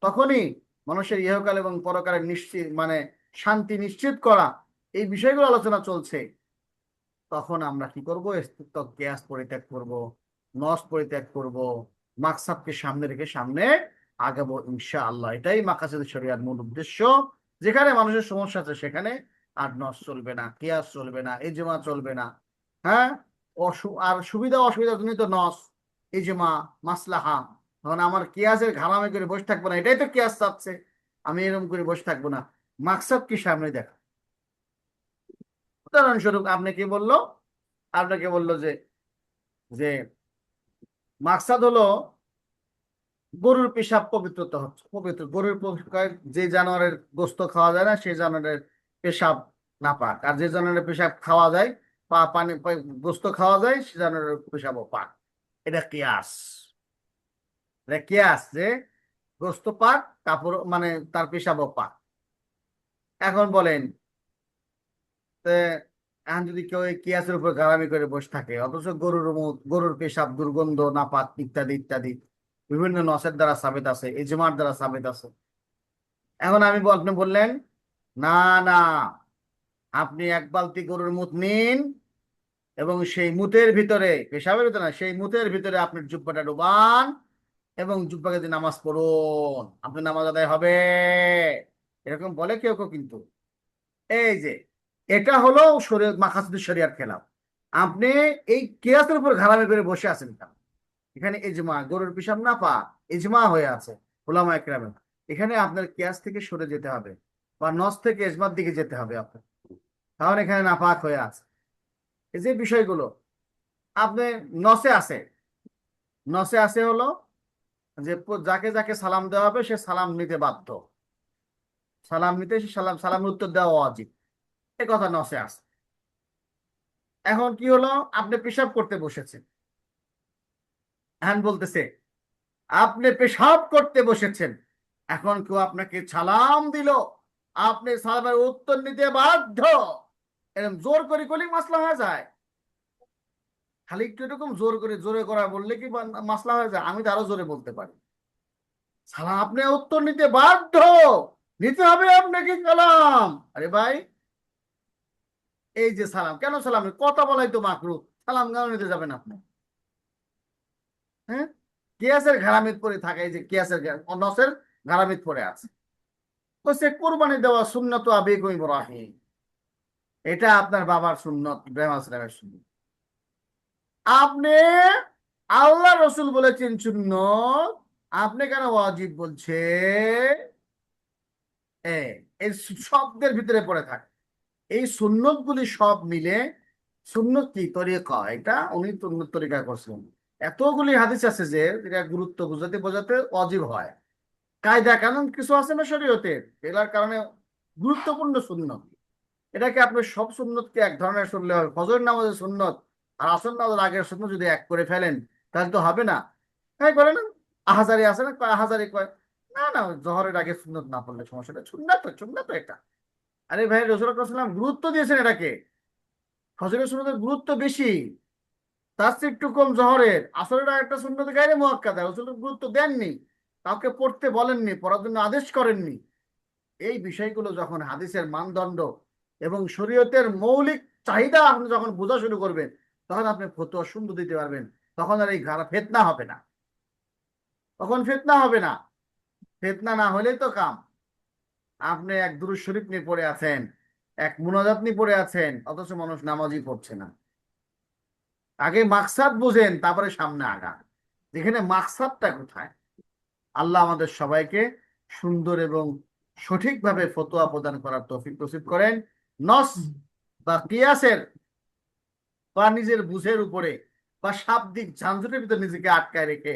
তখনই মানুষের ইহকাল এবং পরকালের নিশ্চিত মানে শান্তি নিশ্চিত করা, এই বিষয়গুলো আলোচনা চলছে। তখন আমরা কি করব? কিয়াস পরিত্যাগ করব, নস পরিত্যাগ করব, মাকসাদকে সামনে রেখে সামনে আগাবো ইনশাআল্লাহ। এটাই মাকাসিদুশ শরিয়ার মূল উদ্দেশ্য। যেখানে মানুষের সমস্যা আছে সেখানে আর নস চলবে না, কিয়াস চলবে না, ইজমা চলবে না। হ্যাঁ, আর সুবিধা অসুবিধা তুমি তো নস, ইজমা, মাসলাহা। তখন আমার কিয়াসের ঘাড়ামে করে বসে থাকবো না, এটাই তো কিয়াস চাচ্ছে, আমি এরকম করে বসে থাকবো না, মাকসাদ কি সামনে দেখা। উদাহরণস্বরূপ আপনাকে বললো যে যে মাকসাদ হলো গরুর পেশাব পবিত্রতা হচ্ছে, পবিত্র গরুর যে জানোয়ারের গোস্ত খাওয়া যায় না সেই জানোয়ারের পেশাব নাপাক, আর যে জানোয়ারের পেশাব খাওয়া যায় পানি গোস্ত খাওয়া যায় সে জানোয়ারের পেশাবও পাক। এটা কিয়াস, এটা কিয়াস যে গোস্ত পাক, কাপড় মানে তার পেশাবও পাক। এখন বলেন এখন যদি কেউ এই কিয়াসের উপর গারামি করে বসে থাকে, অথচ গরুর মুখ, গরুর পেশাব দুর্গন্ধ, নাপাক ইত্যাদি ইত্যাদি বিভিন্ন নসের দ্বারা সাবিত আছে, ইজমার দ্বারা সাবিত আছে। এখন আপনি বললেন না না, আপনি এক বালতি গরুর মুখ নিন, এবং সেই মুতের ভিতরে, পেশাবের ভিতরে না, সেই মুতের ভিতরে আপনার জুব্বাটা ডুবান এবং জুব্বাকে দিয়ে নামাজ পড়ুন, আপনার নামাজ আদায় হবে। এরকম বলে কেউ কেউ, কিন্তু এই যে এটা হলো শরীয়ত, মাকাসিদুশ শরিয়ার খেলাফ। আপনি এই কিয়াসের উপর ঘাড়ামি করে বসে আছেন কেন? এখানে ইজমা, গরুর পিসাব না পা, ইজমা হয়ে আছে ওলামায়ে কেরামের। এখানে আপনার কিয়াস থেকে সরে যেতে হবে বা নস থেকে ইজমার দিকে যেতে হবে আপনার, কারণ এখানে নাপাক হয়ে আছে। এই যে বিষয়গুলো আপনি নসে আছে, নসে আছে হলো যে যাকে যাকে সালাম দেওয়া হবে সে সালাম নিতে বাধ্য, সালাম নিতে সে সালামের উত্তর দেওয়া উচিত, এ কথা নসে আছে। এখন কি হলো, আপনি পেশাব করতে বসেছেন, এখন বলতেছে আপনি পেশাব করতে বসেছেন, এখন কেউ আপনাকে সালাম দিল, আপনি সালামের উত্তর নিতে বাধ্য, এরকম জোর করে করলে মাসলা হয়ে যায়? খালি একটু এরকম জোর করে জোরে করা বললে কি মাসলা হয়ে যায়? আমি তো আরো জোরে বলতে পারি, সালাম আপনি উত্তর নিতে বাধ্য, নিতে হবে আপনাকে সালাম। আরে ভাই, এই যে সালাম, কেন সালাম? কথা বলাই তো মাকরু, সালাম কেন নিতে যাবেন আপনি? হ্যাঁ, কিয়াসের ঘাড়ামিত পরে থাকে, এই যে কিয়াসের নসের ঘাড়ামিত পরে আছে। তো সে কোরবানি দেওয়া সুন্নত আবিকুম ইব্রাহিম, এটা আপনার বাবার সুন্নত, ইব্রাহিম আলাইহিস সালামের সুন্নত। আপনি আল্লাহ রসুল বলেছেন সুন্নত, আপনি কেন ওয়াজিব বলছে? এই শব্দের ভিতরে পড়ে থাকে। এই সুন্নত গুলি সব মিলে সুন্নত কি তরিকা, এটা উনি সুন্নত তরিকা করছেন। এতগুলি হাদিস আছে যে এটা গুরুত্ব বোঝাতে বোঝাতে অজীব হয়। কায়দা কানুন কিছু আছে না শরীয়তে, এটার কারণে গুরুত্বপূর্ণ সুন্নত। এটাকে আপনি সব সুন্নতকে এক ধরনের শুনলে হবে? ফজর নামাজের সুন্নত আর আসর নামাজের আগের সুন্নত যদি এক করে ফেলেন তাহলে তো হবে না। তাই করে না, আহাজারি আছে না, কয় আহাজারি কয়, না না জহরের আগে সুন্নত না পড়লে সমস্যাটা, সুন্নাত তো সুন্নাত তো এটা। আরে ভাই, রাসূল সাল্লাল্লাহু গুরুত্ব দিয়েছেন এটাকে, ফজরের সুন্নতের গুরুত্ব বেশি, তার চেয়ে একটু কম জহরের। আসরের একটা সুন্নত গায়রে মুআক্কাদা, রাসূল গুরুত্ব দেননি, কাউকে পড়তে বলেননি, পড়ার জন্য আদেশ করেননি। এই বিষয়গুলো যখন হাদিসের মানদণ্ড এবং শরীয়তের মৌলিক চাহিদা আপনি যখন বোঝা শুরু করবেন, তখন আপনি ফতোয়া সুন্দর দিতে পারবেন। তখন আর এই ফেতনা হবে না, তখন ফেতনা হবে না। ফেতনা না হলেই তো কাম। আপনি এক দুরূদ শরীফ নিয়ে পড়ে আছেন, এক মুনাজাত নিয়ে পড়ে আছেন, অথচ মানুষ নামাজই পড়ছে না। আগে মাকসাদ বুঝেন, তারপরে সামনে আগান, যেখানে মাকসাদটা কোথায়। আল্লাহ আমাদের সবাইকে সুন্দর এবং সঠিকভাবে ফতোয়া প্রদান করার তৌফিক নসিব করেন। নস বা কিয়াসের বা নিজের বুঝের উপরে বা শাব্দিক ঝাঞ্ঝটের ভিতরে নিজেকে আটকায় রেখে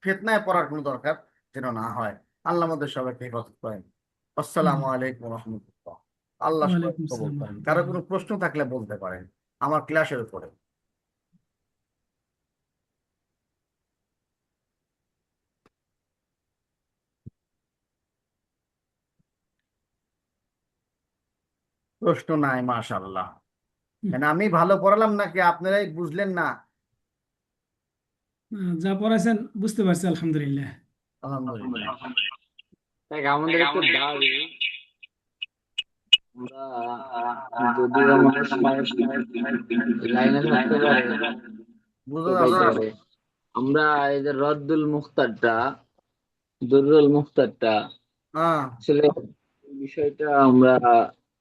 ফিতনায় পড়ার কোনো দরকার যেন না হয়। আল্লাহ আমাদের সবাইকে হেফাজত করেন। আসসালামু আলাইকুম রহমতুল্লাহ। আল্লাহ সবাই ওয়ালাইকুম কবুল আসসালাম করেন। কারো কোনো রহমতুল্লাহ। প্রশ্ন থাকলে বলতে পারেন আমার ক্লাসের উপরে। প্রশ্ন নাই, মাশাআল্লাহ। মানে আমি ভালো পড়ালাম নাকি আপনারাই বুঝলেন না? যা পড়াইছেন বুঝতে পারছি, আলহামদুলিল্লাহ। আলহামদুলিল্লাহ। দেখ, আমাদের একটু দাবি, আমরা যদি আমাদের লাইনে থাকতে পারে বুঝা তো গাইতে যাচ্ছে? পারে। আমরা এই যে রদ্দুল মুখতারটা, দুরুল মুখতারটা, হ্যাঁ, আসলে বিষয়টা আমরা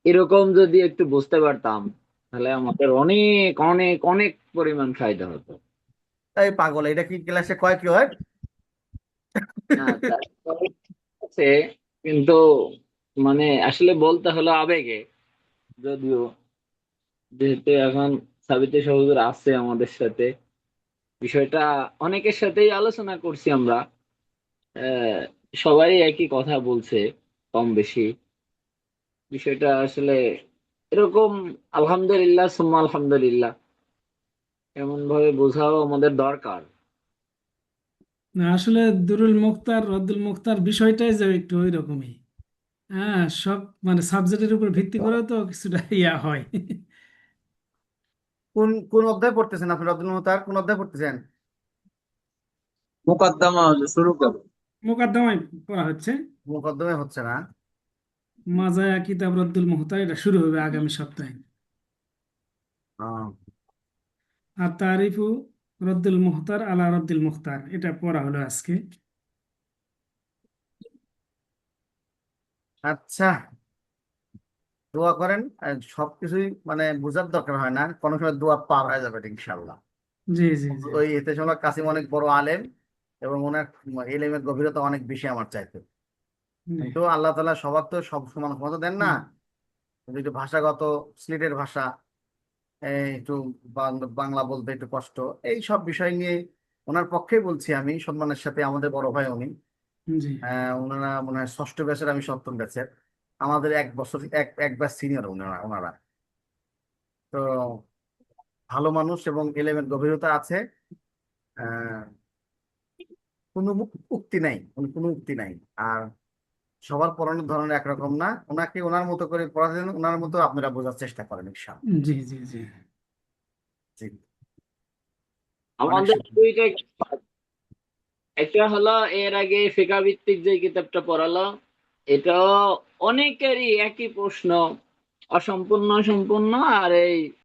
এরকম যদি একটু বুঝতে পারতাম তাহলে আমাদের অনেক অনেক অনেক পরিমাণ ফায়দা হতো। এই পাগল, এটা কি ক্লাসে কয় কি হয়? না, তা আছে, কিন্তু মানে আসলে বলতে হলো আবেগে। যদিও যেহেতু এখন সাবিতে সহজুর আছে আমাদের সাথে, বিষয়টা অনেকের সাথেই আলোচনা করছি আমরা। আহ, সবাই একই কথা বলছে কম বেশি। বিষয়টা আসলে এরকম, আলহামদুলিল্লাহ সুম্মা আলহামদুলিল্লাহ, এমন ভাবে বোঝাও আমাদের দরকার। না, আসলে দুরুল মুখতার রদ্দুল মুখতার বিষয়টাই যে একটু ওই রকমই। হ্যাঁ, সব মানে সাবজেক্টের উপর ভিত্তি করে তো কিছুটা ইয়া হয়। কোন কোন অধ্যায় পড়তেছেন আপনি? আব্দুল মুতার কোন অধ্যায় পড়তেছেন? মুকদ্দমা শুরু করো। মোকদ্দমায় পড়া হচ্ছে। মুকদ্দমে হচ্ছে না? মাজায়া কিতাব রদ্দুল মুখতার, এটা শুরু হবে আগামী সপ্তাহে। হ্যাঁ। আর তারিফু রদ্দুল মুখতার আলা রদ্দুল মুখতার, এটা পড়া হলো আজকে। আচ্ছা, দোয়া করেন। আর সবকিছুই মানে বোঝার দরকার হয় না, কোনো সময় দোয়া পার হয়ে যাবে ইনশাল্লাহ। জি জি জি ওই এতেশালা কাসিম অনেক বড় আলেম, এবং ওনার এলেমের গভীরতা অনেক বেশি আমার চাইতে। জি। কিন্তু আল্লাহ তাআলা সবার তো সব সমান ক্ষমতা দেন না। হুম, কিন্তু একটু ভাষাগত, স্লিটের ভাষা, একটু বাংলা বলতে একটু কষ্ট, এই সব বিষয় নিয়ে ওনার পক্ষেই বলছি আমি সম্মানের সাথে। আমাদের বড় ভাই উনি, জি ওনারা মনে হয় ষষ্ঠ ব্যাচের, আমি সপ্তম ব্যাচের। আমাদের এক বছর এক ব্যাচ সিনিয়র ওনারা ওনারা তো ভালো মানুষ এবং এলেমের গভীরতা আছে। আহ, কোনো উক্তি নাই, কোনো উক্তি নাই। আর সবার পড়ানোর ধরন একরকম না, ওনাকে ওনার মতো করে পড়াতেন, ওনার মতো আপনারা বোঝার চেষ্টা করেন ইনশাআল্লাহ। জি জি জি। জি, অনেক আমাদের শুক্রিয়া। দুইটা কাজ। একটা হলো এর আগে ফিকা ভিত্তিক যে কিতাবটা পড়ালো, এটাও অনেকেরই একই প্রশ্ন, অসম্পূর্ণ সম্পূর্ণ। আর এই